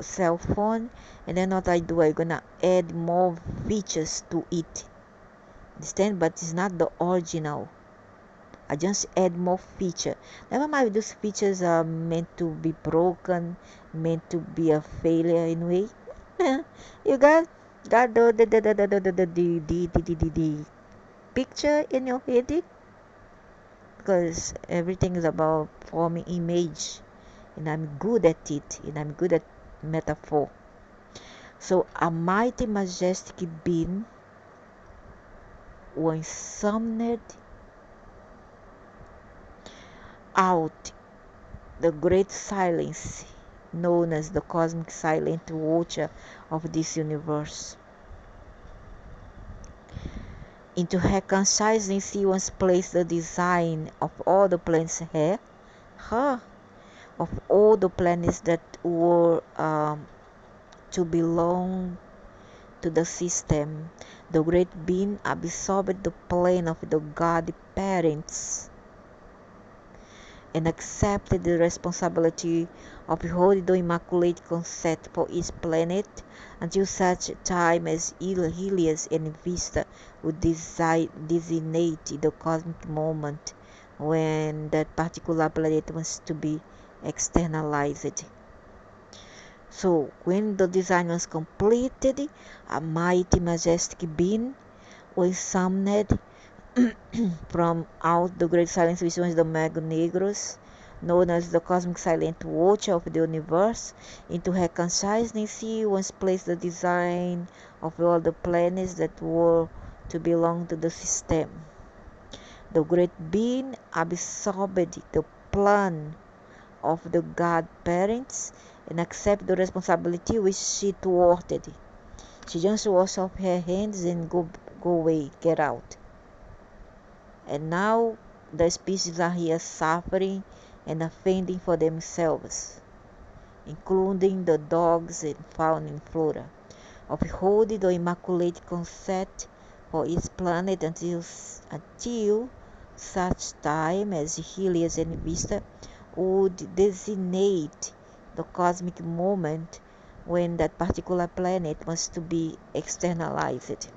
cell phone, and then what I do, I'm gonna add more features to it. Understand? But it's not the original. I just add more feature. Never mind, those features are meant to be broken, meant to be a failure in a way. You got the picture in your head, because everything is about forming image, and I'm good at it, and I'm good at metaphor. So a mighty majestic being was summoned out the great silence known as the cosmic silent watcher of this universe. Into her consciousness he once placed the design of all the planets here, of all the planets that were to belong to the system. The great being absorbed the plane of the God parents and accepted the responsibility of holding the immaculate concept for each planet until such time as Helios and Vista would designate the cosmic moment when that particular planet was to be externalized. So when the design was completed, a mighty majestic being was summoned from out the great silence, which was the Magos Negros, known as the cosmic silent watcher of the universe. Into her consciousness he once placed the design of all the planets that were to belong to the system. The great being absorbed the plan of the god parents and accepted the responsibility which she thwarted. She just washed off her hands and go away, get out. And now the species are here suffering and offending for themselves, including the dogs and fauna and flora, upholding the immaculate consent for its planet until such time as Helios and Vesta would designate the cosmic moment when that particular planet was to be externalized.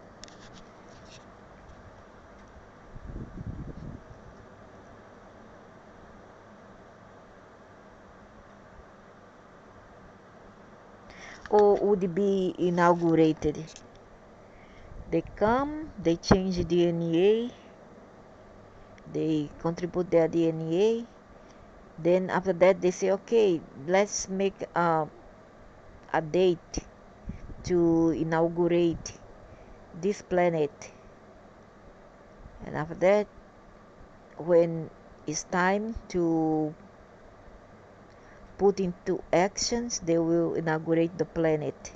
Or would be inaugurated. They come, they change DNA, they contribute their DNA. Then after that they say, okay, let's make a date to inaugurate this planet. And after that, when it's time to put into actions, they will inaugurate the planet.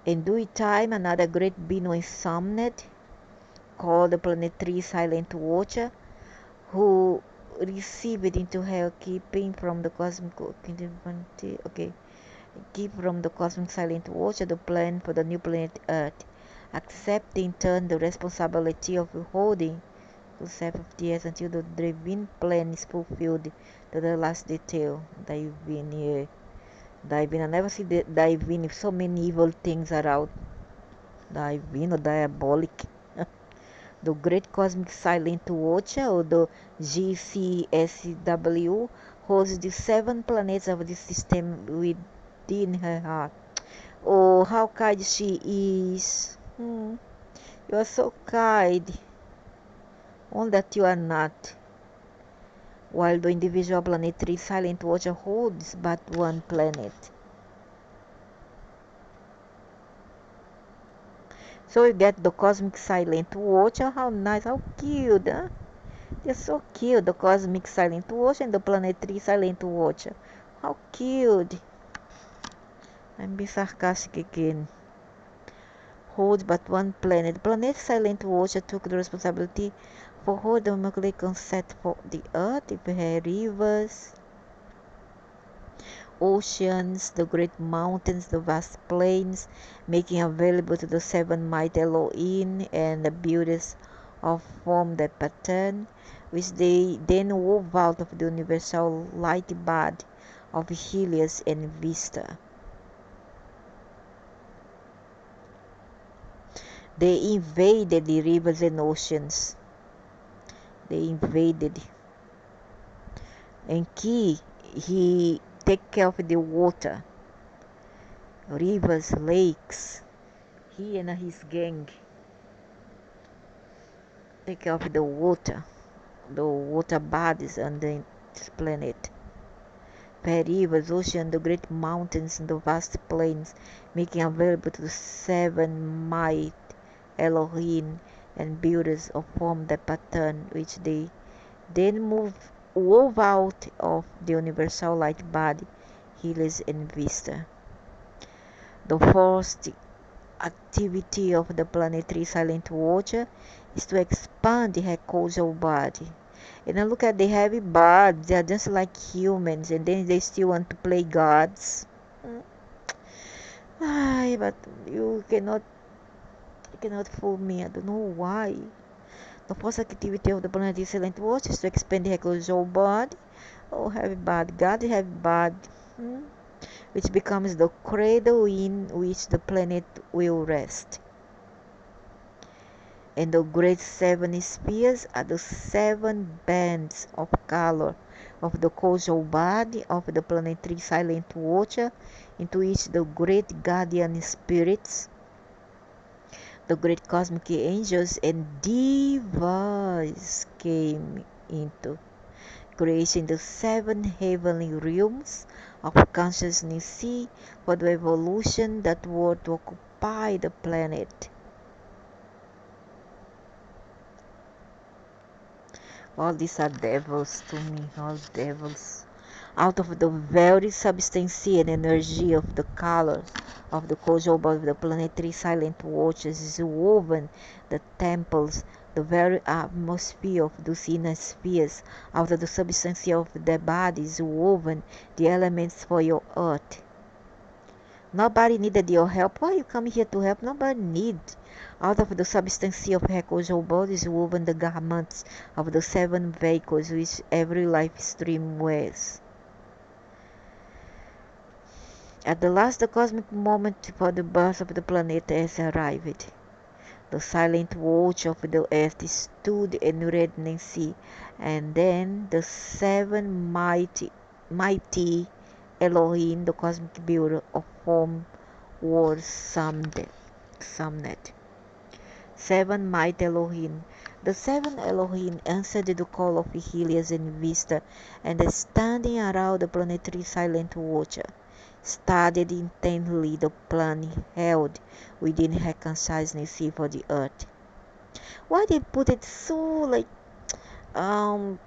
In due time, another great being was summoned, called the planetary silent watcher, who received into her keeping from the cosmic keep from the cosmic silent watcher the plan for the new planet Earth, accepting in turn the responsibility of holding to 50 years until the divine plan is fulfilled to the last detail. Divine, I never see the divine if so many evil things are out. Divine or diabolic. The Great Cosmic Silent Watcher, or the GCSW, holds the 7 planets of the system within her heart. Oh, how kind she is! You are so kind, only that you are not. While the individual planetary Silent Watcher holds but one planet. So you get the Cosmic Silent Watcher. How nice, how cute, huh? They're so cute, the Cosmic Silent Watcher and the Planetary Silent Watcher. How cute. I'm being sarcastic again. Holds but one planet. The Planetary Silent Watcher took the responsibility for holding the immaculate concept for the Earth, her rivers, oceans, the great mountains, the vast plains, making available to the 7 mighty Elohim and the builders of form that pattern, which they then wove out of the universal light body of Helios and Vesta. They invaded the rivers and oceans. They invaded. And he take care of the water, rivers, lakes. He and his gang take care of the water bodies on this planet. Per rivers, ocean, the great mountains, and the vast plains, making available to the 7 mighty Elohim and builders of form the pattern which they then wove out of the universal light body, Helios and Vesta. The first activity of the planetary silent watcher is to expand her causal body. And now look at the heavy birds, they are just like humans, and then they still want to play gods. But you cannot fool me. I don't know why. The first activity of the planetary silent watcher is to expand her causal body. Oh, heavy bird, God, heavy bird. Which becomes the cradle in which the planet will rest. And the great 7 spheres are the 7 bands of color of the causal body of the planetary silent watcher, into which the great guardian spirits, The great cosmic angels and divas came into creation, the seven heavenly realms of consciousness see for the evolution that were to occupy the planet. All these are devils to me, all devils. Out of the very substance and energy of the colors of the causal body of the planetary silent watches is woven the temples, the very atmosphere of those inner spheres. Out of the substance of their bodies woven the elements for your earth. Nobody needed your help. Why you come here to help? Nobody need. Out of the substance of her causal bodies woven the garments of the seven vehicles which every life stream wears. At the last, the cosmic moment for the birth of the planet has arrived. The silent watch of the earth stood in readiness, and then the seven mighty Elohim, the cosmic builder of form, was summoned. Seven mighty Elohim. The seven Elohim answered the call of Helios and Vesta, and standing around the planetary silent watcher, studied intently the plan held within her consciousness for the earth. Why they put it so like um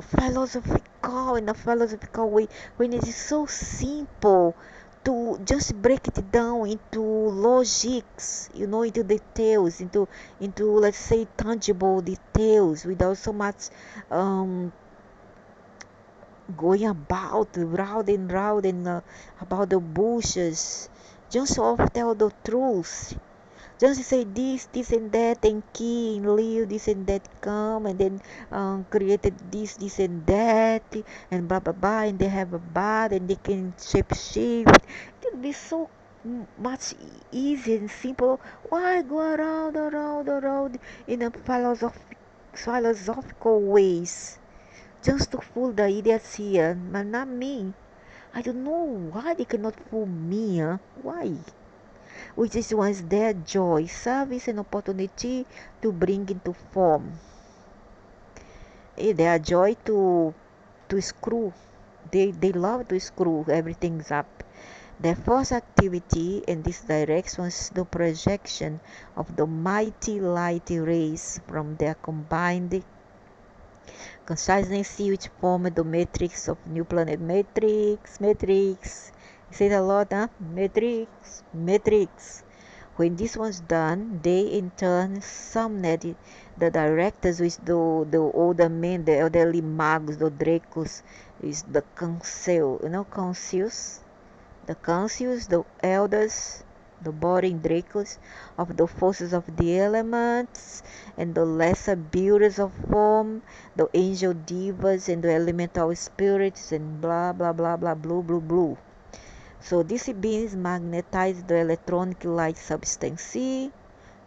philosophical in a philosophical way when it is so simple to just break it down into logics, into details, into let's say tangible details without so much um going about round and about the bushes. Just tell the truth. Just say this and that, and key and leave this and that come, and then created this and that, and blah blah blah, and they have a bad, and they can shape shift. It would be so much easy and simple. Why go around in a philosophical ways? Just to fool the idiots here, but not me. I don't know why they cannot fool me, huh? Why? Which is once their joy, service, and opportunity to bring into form. Their joy to screw. They love to screw everything up. Their first activity in this direction is the projection of the mighty light rays from their combined consciousness which form the matrix of new planet matrix. You say it a lot, huh? Matrix. When this was done, they in turn summoned the directors with the older men, the elderly mags, the Dracos, is the council, councils, the elders, the boring Dracos of the forces of the elements, and the lesser builders of form, the angel divas, and the elemental spirits, and blah blah blah blah blue. So these beings magnetize the electronic light substance. See?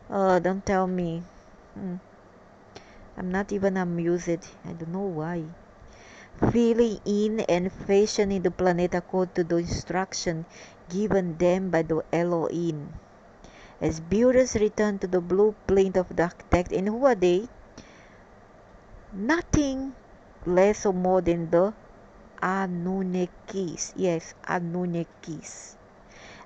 Don't tell me. I'm not even amused. I don't know why. Filling in and fashioning the planet according to the instruction given them by the Elohim. As builders return to the blueprint of the architect, and who are they? Nothing less or more than the Anunnakis. Yes, Anunnakis.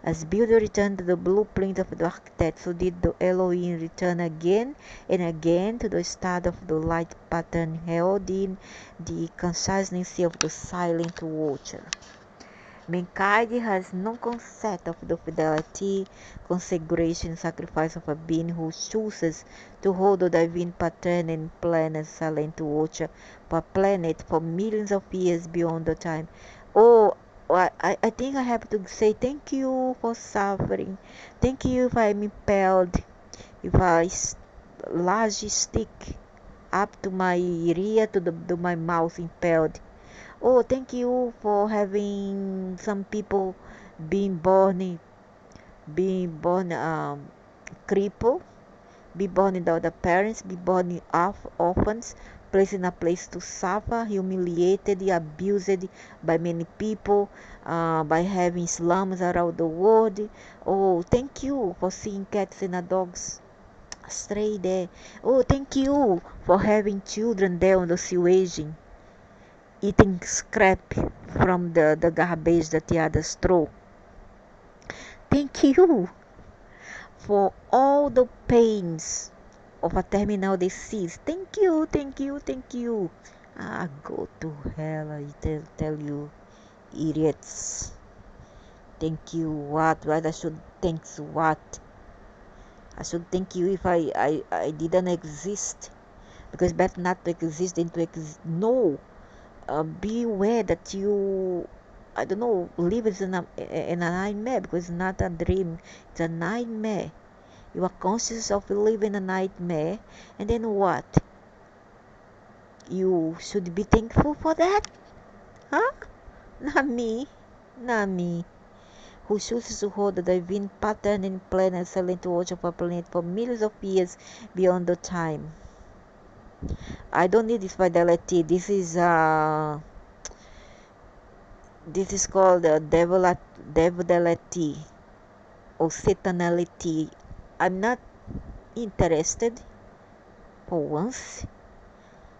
As builder returned to the blueprint of the architect, so did the Elohim return again and again to the start of the light pattern held in the consciousness of the silent watcher. Mankind has no concept of the fidelity, consecration, sacrifice of a being who chooses to hold the divine pattern and plan a silent watcher per planet for millions of years beyond the time. Oh, I think I have to say thank you for suffering. Thank you if I'm impaled, if I large stick up to my ear to my mouth impaled. Oh, thank you for having some people being born crippled, be born without the parents, be born orphans, placed in a place to suffer, humiliated, abused by many people, by having slums around the world. Oh, thank you for seeing cats and dogs stray there. Oh, thank you for having children there on the sewage, eating scrap from the garbage that the others throw. Thank you for all the pains of a terminal disease. Thank you, thank you, thank you. Ah, go to hell, I tell you, idiots. Thank you, what? What I should thank what? I should thank you if I didn't exist. Because better not to exist than to exist. No. Be aware that you, I don't know, live in a nightmare, because it's not a dream, it's a nightmare. You are conscious of living a nightmare, and then what? You should be thankful for that? Huh? Not me. Not me. Who chooses to hold the divine pattern and plan and silent watch of a planet for millions of years beyond the time. I don't need this fidelity. This is called devility or satanality. I'm not interested for once.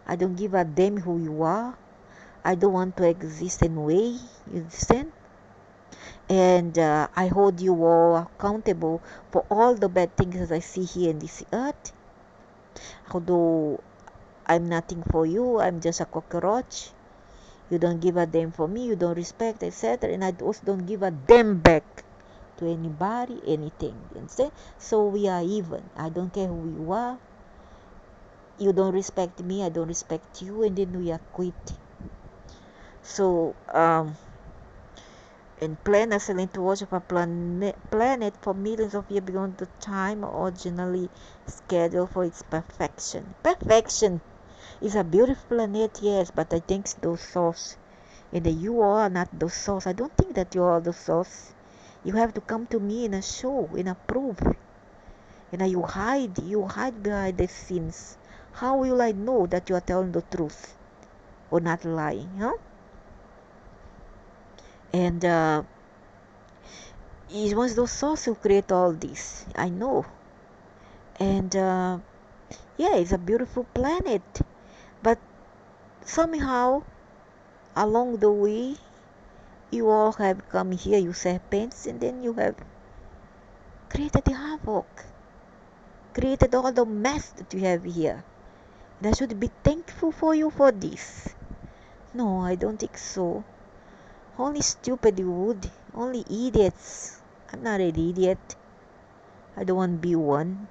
I don't give a damn who you are. I don't want to exist anyway. You understand? And I hold you all accountable for all the bad things that I see here in this earth. Although I'm nothing for you, I'm just a cockroach. You don't give a damn for me, you don't respect, etc. And I also don't give a damn back to anybody, anything. You understand? So we are even. I don't care who you are. You don't respect me, I don't respect you, and then we are quit. So, and plan a silent watch of a planet for millions of years beyond the time originally scheduled for its perfection. Perfection is a beautiful planet, yes, but I think it's the source. And you are not the source. I don't think that you are the source. You have to come to me in a show, in a proof. And you hide behind the scenes. How will I know that you are telling the truth or not lying, huh? And it was the source who created all this. I know. And yeah, it's a beautiful planet. But somehow, along the way, you all have come here, you serpents, and then you have created the havoc, created all the mess that you have here. And I should be thankful for you for this. No, I don't think so. Only stupid would, only idiots. I'm not an idiot. I don't want to be one.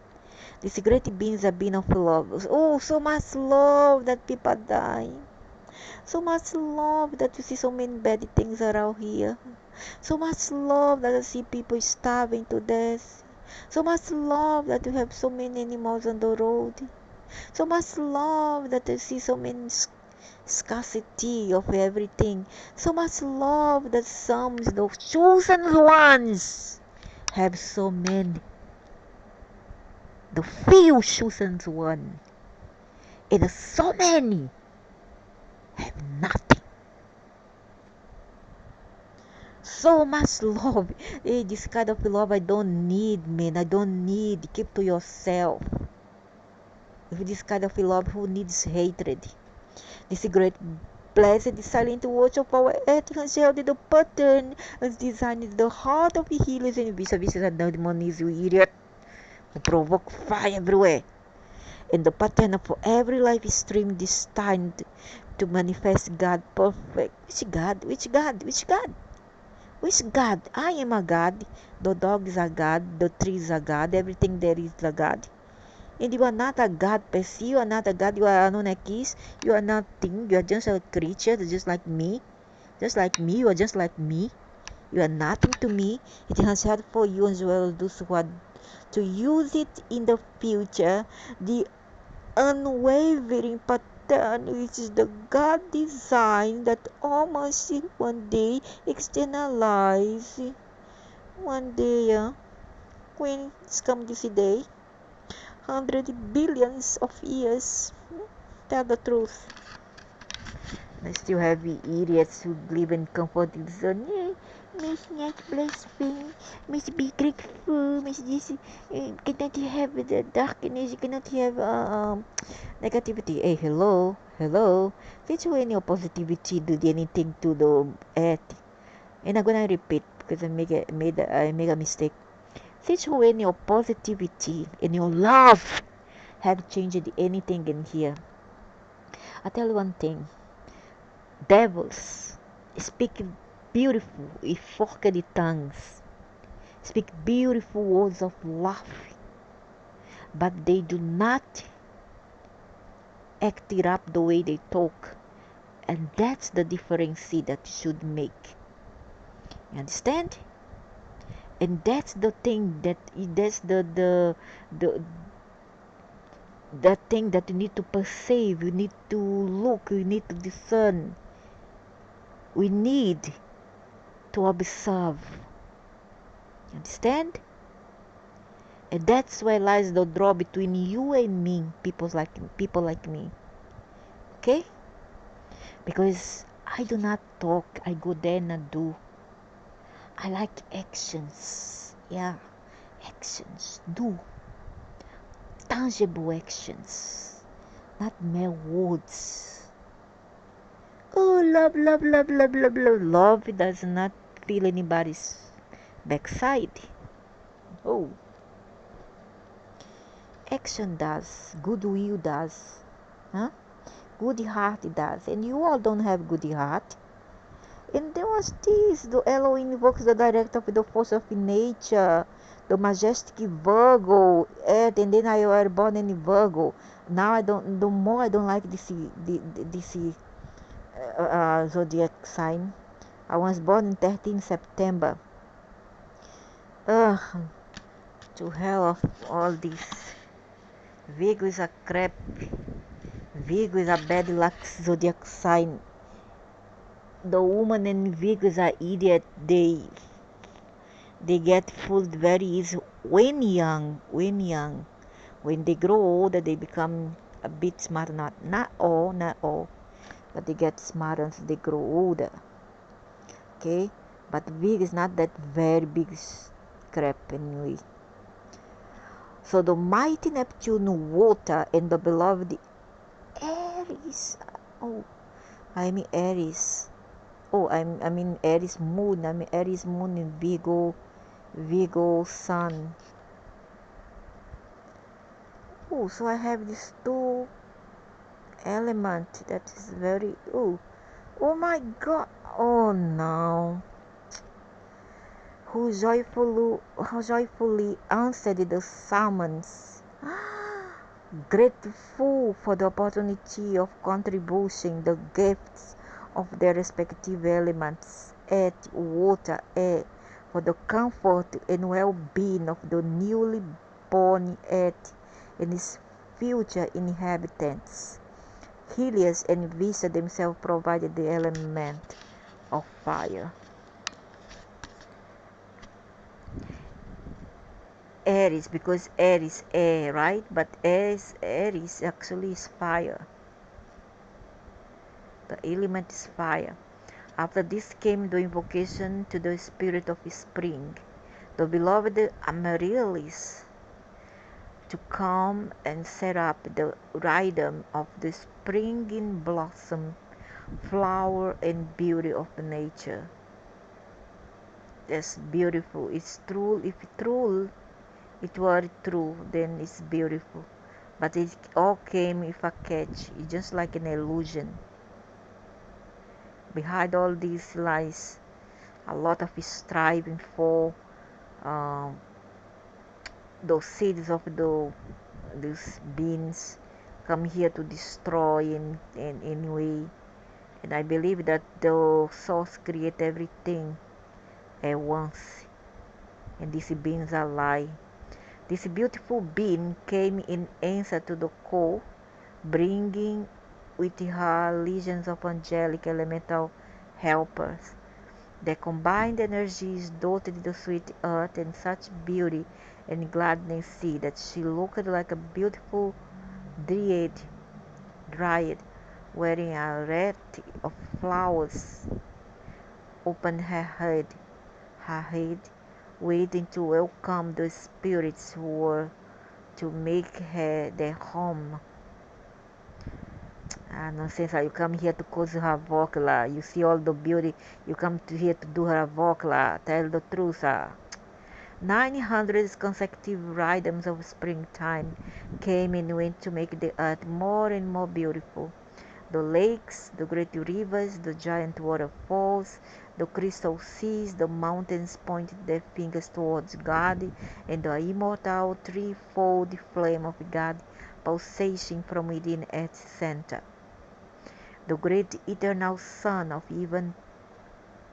These great beings are being of love. Oh, so much love that people die. So much love that you see so many bad things around here. So much love that I see people starving to death. So much love that you have so many animals on the road. So much love that I see so many scarcity of everything. So much love that some, the chosen ones, have so many. The few chosen ones, and so many have nothing. So much love. Hey, this kind of love I don't need, man. I don't need. Keep to yourself. If this kind of love, who needs hatred? This great blessed silent watch of our earth has held the pattern as designed the heart of the healers and vis-a-vis and demonies, you idiot, who provoke fire everywhere. And the pattern of every life stream destined to manifest God perfect. Which God? Which God? Which God? Which God? I am a God. The dog is a God. The tree is a God. Everything there is a God. And you are not a God per se. You are not a God. You are Anunnakis. You are nothing. You are just a creature, just like me. Just like me. You are just like me. You are nothing to me. It has had for you as well those who are to use it in the future. The unwavering pattern which is the God design that all must one day externalize. One day, when it's come this day, 100 billions of years. Tell the truth. I still have idiots who live in comforting zone. Yeah, Miss not blaspheme, Miss be grateful, Miss this cannot have the darkness, you cannot have negativity. Hey, hello. Did you any positivity do anything to the earth? And I'm gonna repeat because I make a mistake. Since when your positivity and your love have changed anything in here? I tell you one thing. Devils speak beautiful with forked tongues, speak beautiful words of love, but they do not act it up the way they talk. And that's the difference that you should make. You understand? And that's the thing that's the that thing that you need to perceive, you need to look, you need to discern. We need to observe. You understand? And that's where lies the draw between you and me, people like me. Okay? Because I do not talk, I go there and I do. I like actions. Yeah. Actions. Do. Tangible actions. Not mere words. Oh, love. Love does not feel anybody's backside. Oh. Action does. Goodwill does. Huh? Good heart does. And you all don't have good heart. And there was this. The Elohim invokes the director of the force of nature. The majestic Virgo. Earth. And then I was born in Virgo. Now I don't. The more I don't like this zodiac sign. I was born in 13 September. Ugh. To hell of all this. Virgo is a crap. Virgo is a bad luck zodiac sign. The woman in Virgo is an idiot. They get fooled very easy when young. When they grow older, they become a bit smart. Not all, but they get smarter as they grow older. Okay, but Virgo is not that very big crap anyway. So the mighty Neptune, water, and the beloved Aries. Oh, I mean Aries. Oh, I mean Aries moon. I mean Aries moon in Virgo sun. Oh, so I have these two element that is very oh my God. Oh no. How joyfully answered the summons. Grateful for the opportunity of contributing the gifts of their respective elements, earth, water, air, for the comfort and well-being of the newly born earth and its future inhabitants. Helios and Vesta themselves provided the element of fire. Aries, because air is air, right? But Aries actually is fire. The element is fire. After this came the invocation to the spirit of spring, the beloved Amaryllis, to come and set up the rhythm of the springing blossom, flower, and beauty of nature. That's beautiful. It's true. If it were true, then it's beautiful. But it all came with a catch. It's just like an illusion. Behind all these lies a lot of striving for um, those seeds of these beings come here to destroy in any way. And I believe that the source create everything at once. And these beings are lie. This beautiful being came in answer to the call, bringing with her legions of angelic elemental helpers. Their combined energies dotted the sweet earth in such beauty and gladness that she looked like a beautiful dryad dried, wearing a wreath of flowers, opened her head, waiting to welcome the spirits who were to make her their home. Ah, nonsense, you come here to cause havoc, la. You see all the beauty, you come to here to do havoc, la. Tell the truth, 900 consecutive rhythms of springtime came and went to make the earth more and more beautiful. The lakes, the great rivers, the giant waterfalls, the crystal seas, the mountains pointed their fingers towards God, and the immortal threefold flame of God pulsating from within its center. The great eternal sun of even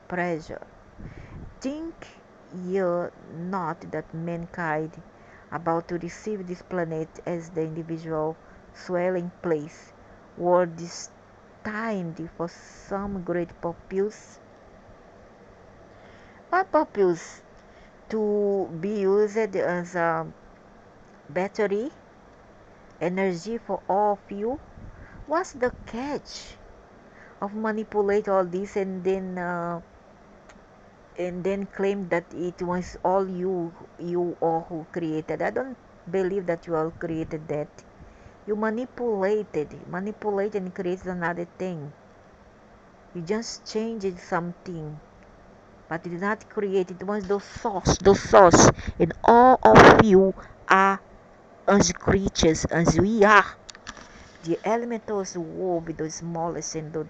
pressure. Think ye not that mankind, about to receive this planet as the individual swelling place, were destined for some great purpose? What purpose? To be used as a battery, energy for all of you? What's the catch of manipulate all this and then claim that it was all you all who created? I don't believe that you all created that. You manipulate and create another thing. You just changed something, but you did not create. It was the source, and all of you are as creatures as we are. The elementals wove the smallest and the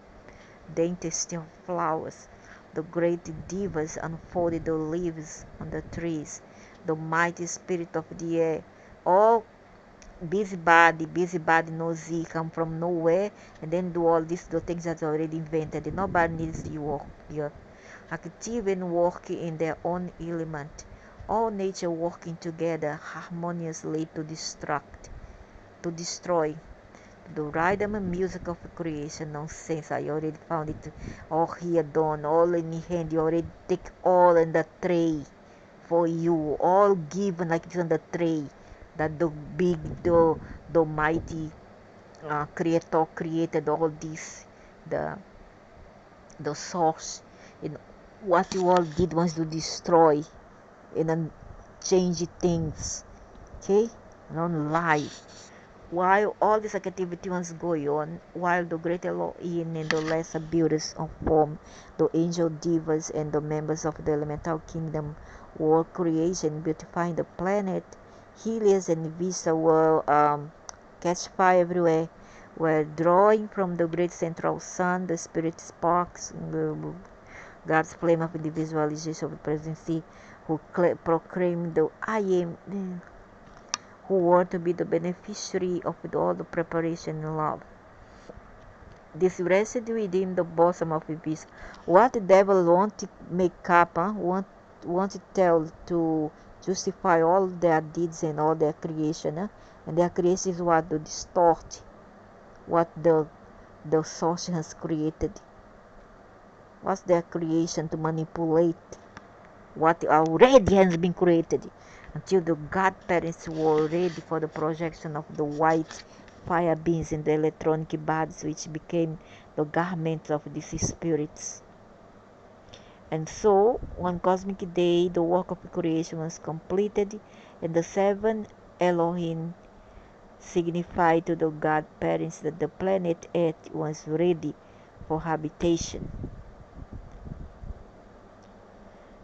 daintiest of flowers. The great divas unfolded the leaves on the trees. The mighty spirit of the air. All busybody knows he come from nowhere and then do all this, the things that's already invented. Nobody needs you work here. Active and working in their own element. All nature working together harmoniously to destroy the rhythm and music of creation. Nonsense, I already found it all here done, all in hand. You already take all in the tray for you, all given like it's on the tray. That the big, the mighty creator created all this, the source. And what you all did was to destroy and then change things. Okay? Don't lie. While all this activity was going on, while the great Elohim and the lesser beauties of form, the angel divas and the members of the elemental kingdom were creation, beautifying the planet, Helios and Vista were catch fire everywhere, were drawing from the great central sun, the spirit sparks, God's flame of individualization of the presidency, who proclaimed the I am, who were to be the beneficiary of all the preparation and love. This rested within the bosom of Iblis. What the devil want to make up, want to tell to justify all their deeds and all their creation, and their creation is what to distort what the source has created. What's their creation? To manipulate what already has been created, until the God parents were ready for the projection of the white fire beams in the electronic bodies, which became the garments of these spirits. And so, one cosmic day, the work of creation was completed, and the seven Elohim signified to the God parents that the planet Earth was ready for habitation.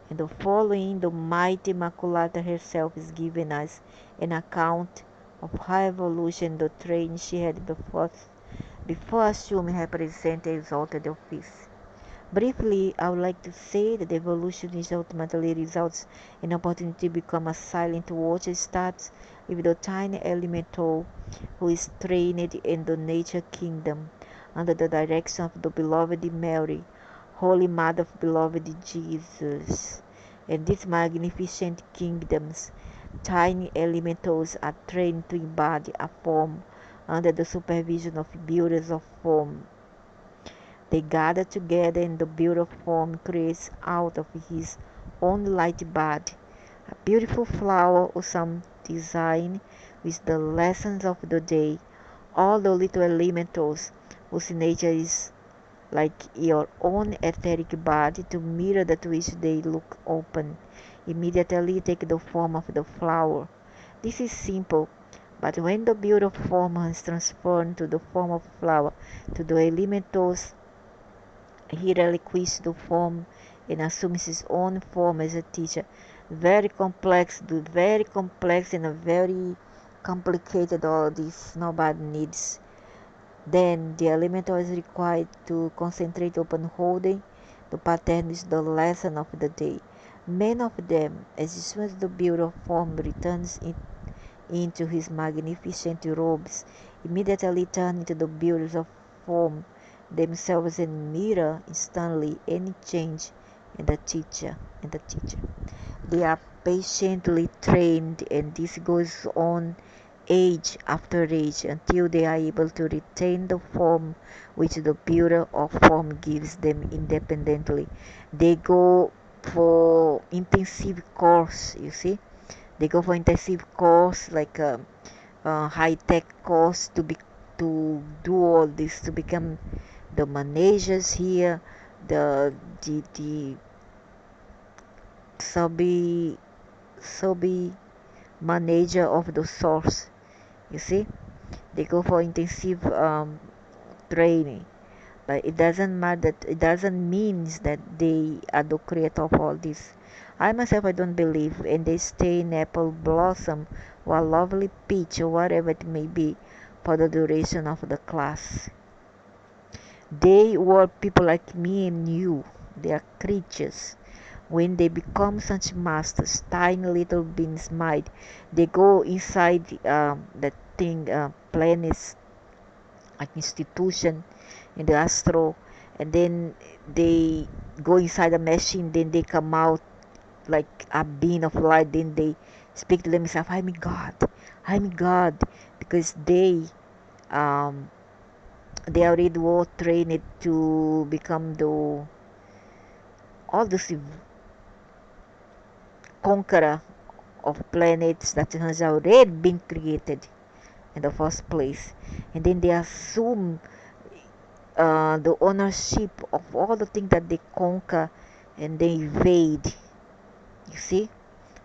In the following, the mighty Immaculata herself is giving us an account of her evolution, the train she had before assuming her present exalted office. Briefly, I would like to say that evolution is ultimately results in opportunity to become a silent watcher. Starts with the tiny elemental who is trained in the nature kingdom under the direction of the beloved Mary, Holy Mother of beloved Jesus. In these magnificent kingdoms, tiny elementals are trained to embody a form under the supervision of builders of form. They gather together and the builder of form creates out of his own light body a beautiful flower or some design with the lessons of the day, all the little elementals whose nature is like your own etheric body, to mirror that which they look open, immediately take the form of the flower. This is simple, but when the beautiful form is transformed to the form of flower, to the elementals, he relinquishes the form and assumes his own form as a teacher. Very complex and a very complicated all this. Nobody needs. Then the elemental is required to concentrate upon holding the pattern is the lesson of the day. Many of them, as soon as the beautiful form returns into his magnificent robes, immediately turn into the beautiful form themselves and mirror instantly any change in the teacher. They are patiently trained, and this goes on age after age until they are able to retain the form which the builder of form gives them independently. They go for intensive course, you see. They go for intensive course like a high-tech course to do all this, to become the managers here, the subby subby manager of the source. You see, they go for intensive training, but it doesn't matter. That it doesn't mean that they are the creator of all this. I myself, I don't believe, and they stay in apple blossom or lovely peach or whatever it may be for the duration of the class. They were people like me and you. They are creatures. When they become such masters, tiny little beings mind, they go inside the thing, planets, like institution in the astro, and then they go inside the machine, then they come out like a beam of light, then they speak to themselves, I'm God, because um, they already were trained to become the all the conqueror of planets that has already been created in the first place, and then they assume the ownership of all the things that they conquer and they invade. You see,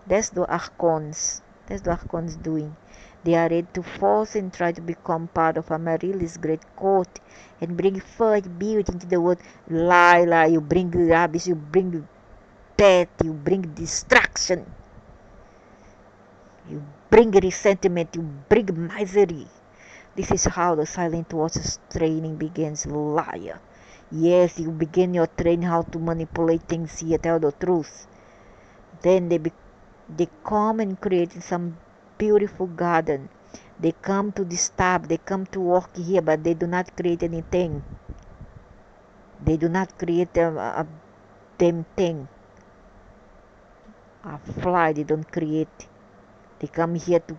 that's the archons. That's the archons doing. They are ready to force and try to become part of Amaryllis great court and bring first beauty into the world. Lie, you bring rubbish, you bring death, you bring destruction, you bring resentment, you bring misery. This is how the Silent Watch's training begins, liar. Yes, you begin your training how to manipulate things here, tell the truth. Then they come and create some beautiful garden. They come to disturb, they come to work here, but they do not create anything. They do not create a damn thing. A fly, they don't create. They come here to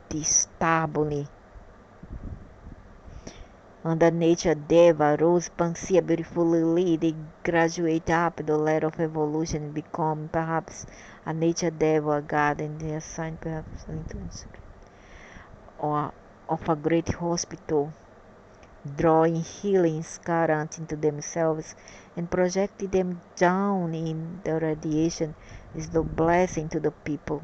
disturb only. Under nature Deva, Rose Pansia, beautiful lily, they graduate up the ladder of evolution and become perhaps a nature Deva, God, and they assign perhaps or of a great hospital, drawing healings current into themselves and projecting them down in the radiation is the blessing to the people.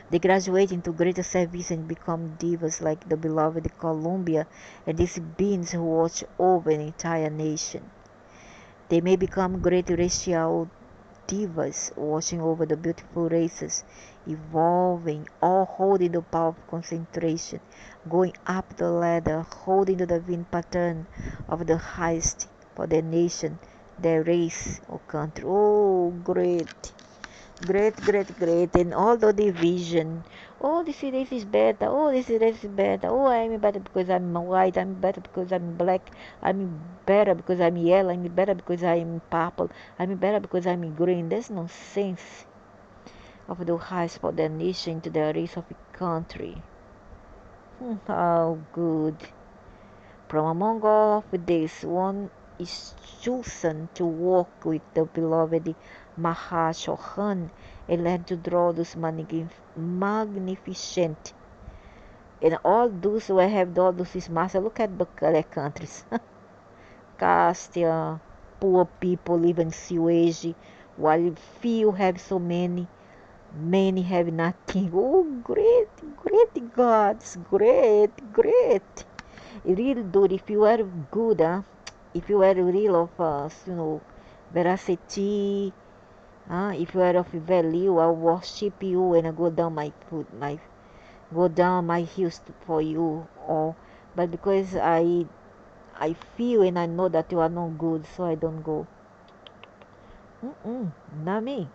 They graduate into greater service and become divas like the beloved Columbia and these beings who watch over an entire nation. They may become great racial divas watching over the beautiful races, evolving, all holding the power of concentration, going up the ladder, holding the divine pattern of the highest for their nation, their race or country. Oh, great! Great, and all the division. Oh, this race is better. Oh, this race is better. Oh, I'm better because I'm white. I'm better because I'm black. I'm better because I'm yellow. I'm better because I'm purple. I'm better because I'm green. There's no sense of the highest for the nation to the race of a country. How good. From among all of this, one is chosen to walk with the beloved Mahashohan and learn to draw those magnificent And all those who have all those master, look at the other countries. Castilla, poor people live in sewage, while few have so many have nothing. Oh, great, great God, it's great, great. Real good, if you are good, if you are real of, veracity, if you are of value, I worship you and I go down go down my heels for you. Or, but because I feel and I know that you are not good, so I don't go. Not me.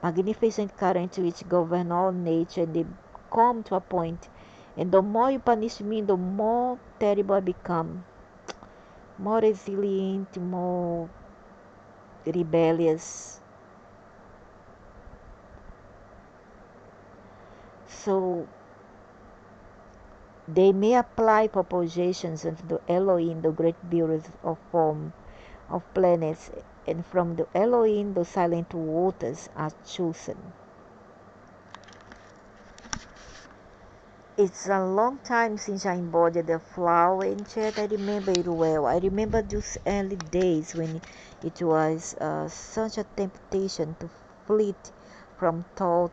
Magnificent current which govern all nature, and they come to a point, and the more you punish me, the more terrible I become, more resilient, more rebellious. So they may apply propositions of the Elohim, the great builders of form of planets, and from the Elohim the silent waters are chosen. It's a long time since I embodied the flower, and yet I remember it well. I remember those early days when it was such a temptation to flit from thought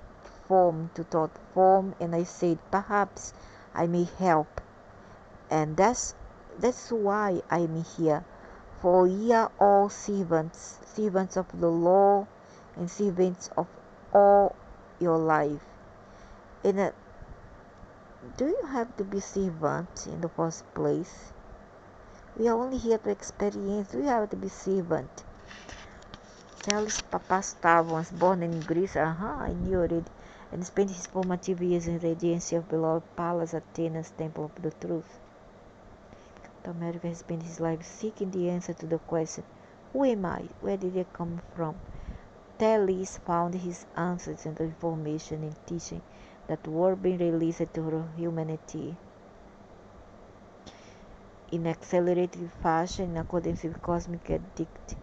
form to thought form, and I said, perhaps I may help, and that's why I'm here. For ye are all servants, servants of the law, and servants of all your life. And do you have to be servant in the first place? We are only here to experience. Do you have to be servant? Charles Papastav was born in Greece. I knew it. And spent his formative years in radiance of beloved Pallas Athena's temple of the truth. Captain America has spent his life seeking the answer to the question, who am I? Where did I come from? Thales found his answers in the information and teaching that were being released to humanity in accelerated fashion in accordance with cosmic edict.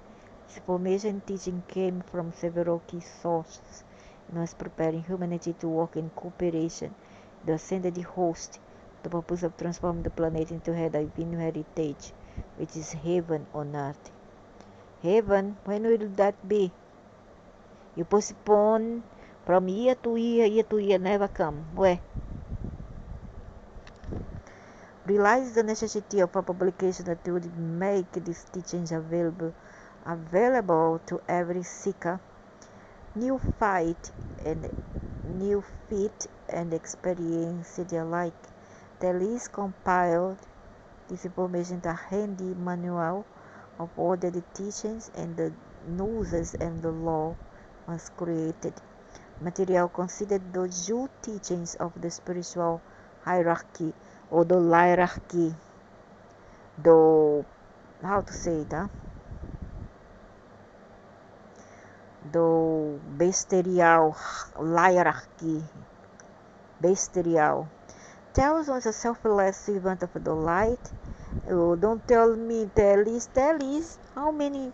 This information and teaching came from several key sources and was preparing humanity to work in cooperation, the ascended host, the purpose of transforming the planet into her divine heritage, which is heaven on earth. Heaven, when will that be? You postpone from year to year, never come. Where? Realize the necessity of a publication that would make these teachings available to every seeker, neophyte and new fit and experience alike. Thales compiled this information into a handy manual of all the teachings, and the gnosis and the law was created. Material considered the Jew teachings of the spiritual hierarchy or the hierarchy, the how to say it, the bestial hierarchy, bestial. Thales was a selfless servant of the light. Oh, don't tell me, Thales, how many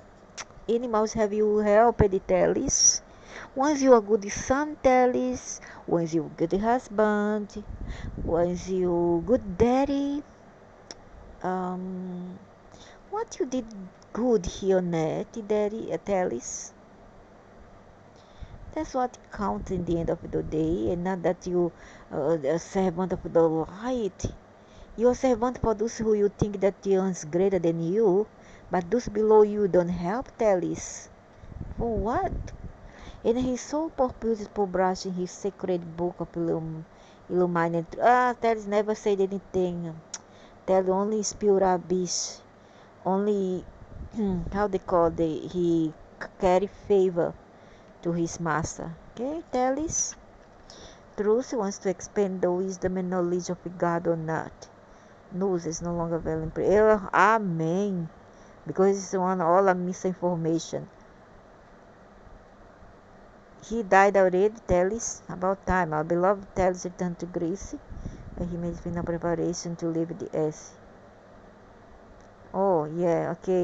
animals have you helped, Thales? Once you a good son, Thales. Once you a good husband. Once you good daddy. Um, what you did good here on earth, Daddy, Thales? That's what counts in the end of the day, and not that you a servant of the light. You're a servant for those who you think that is greater than you, but those below you don't help, Thales. For what? And his so purpose publishing his sacred book of illuminated. Thales never said anything. Thales only spilled rubbish. Only how they call he carry favor to his master. Okay, Thales. Truth wants to expand the wisdom and knowledge of God on earth. News is no longer available. Amen. Because it's one all a misinformation. He died already, Thales. About time. Our beloved Thales returned to Greece, and he made final preparation to leave the earth. Oh, yeah, okay.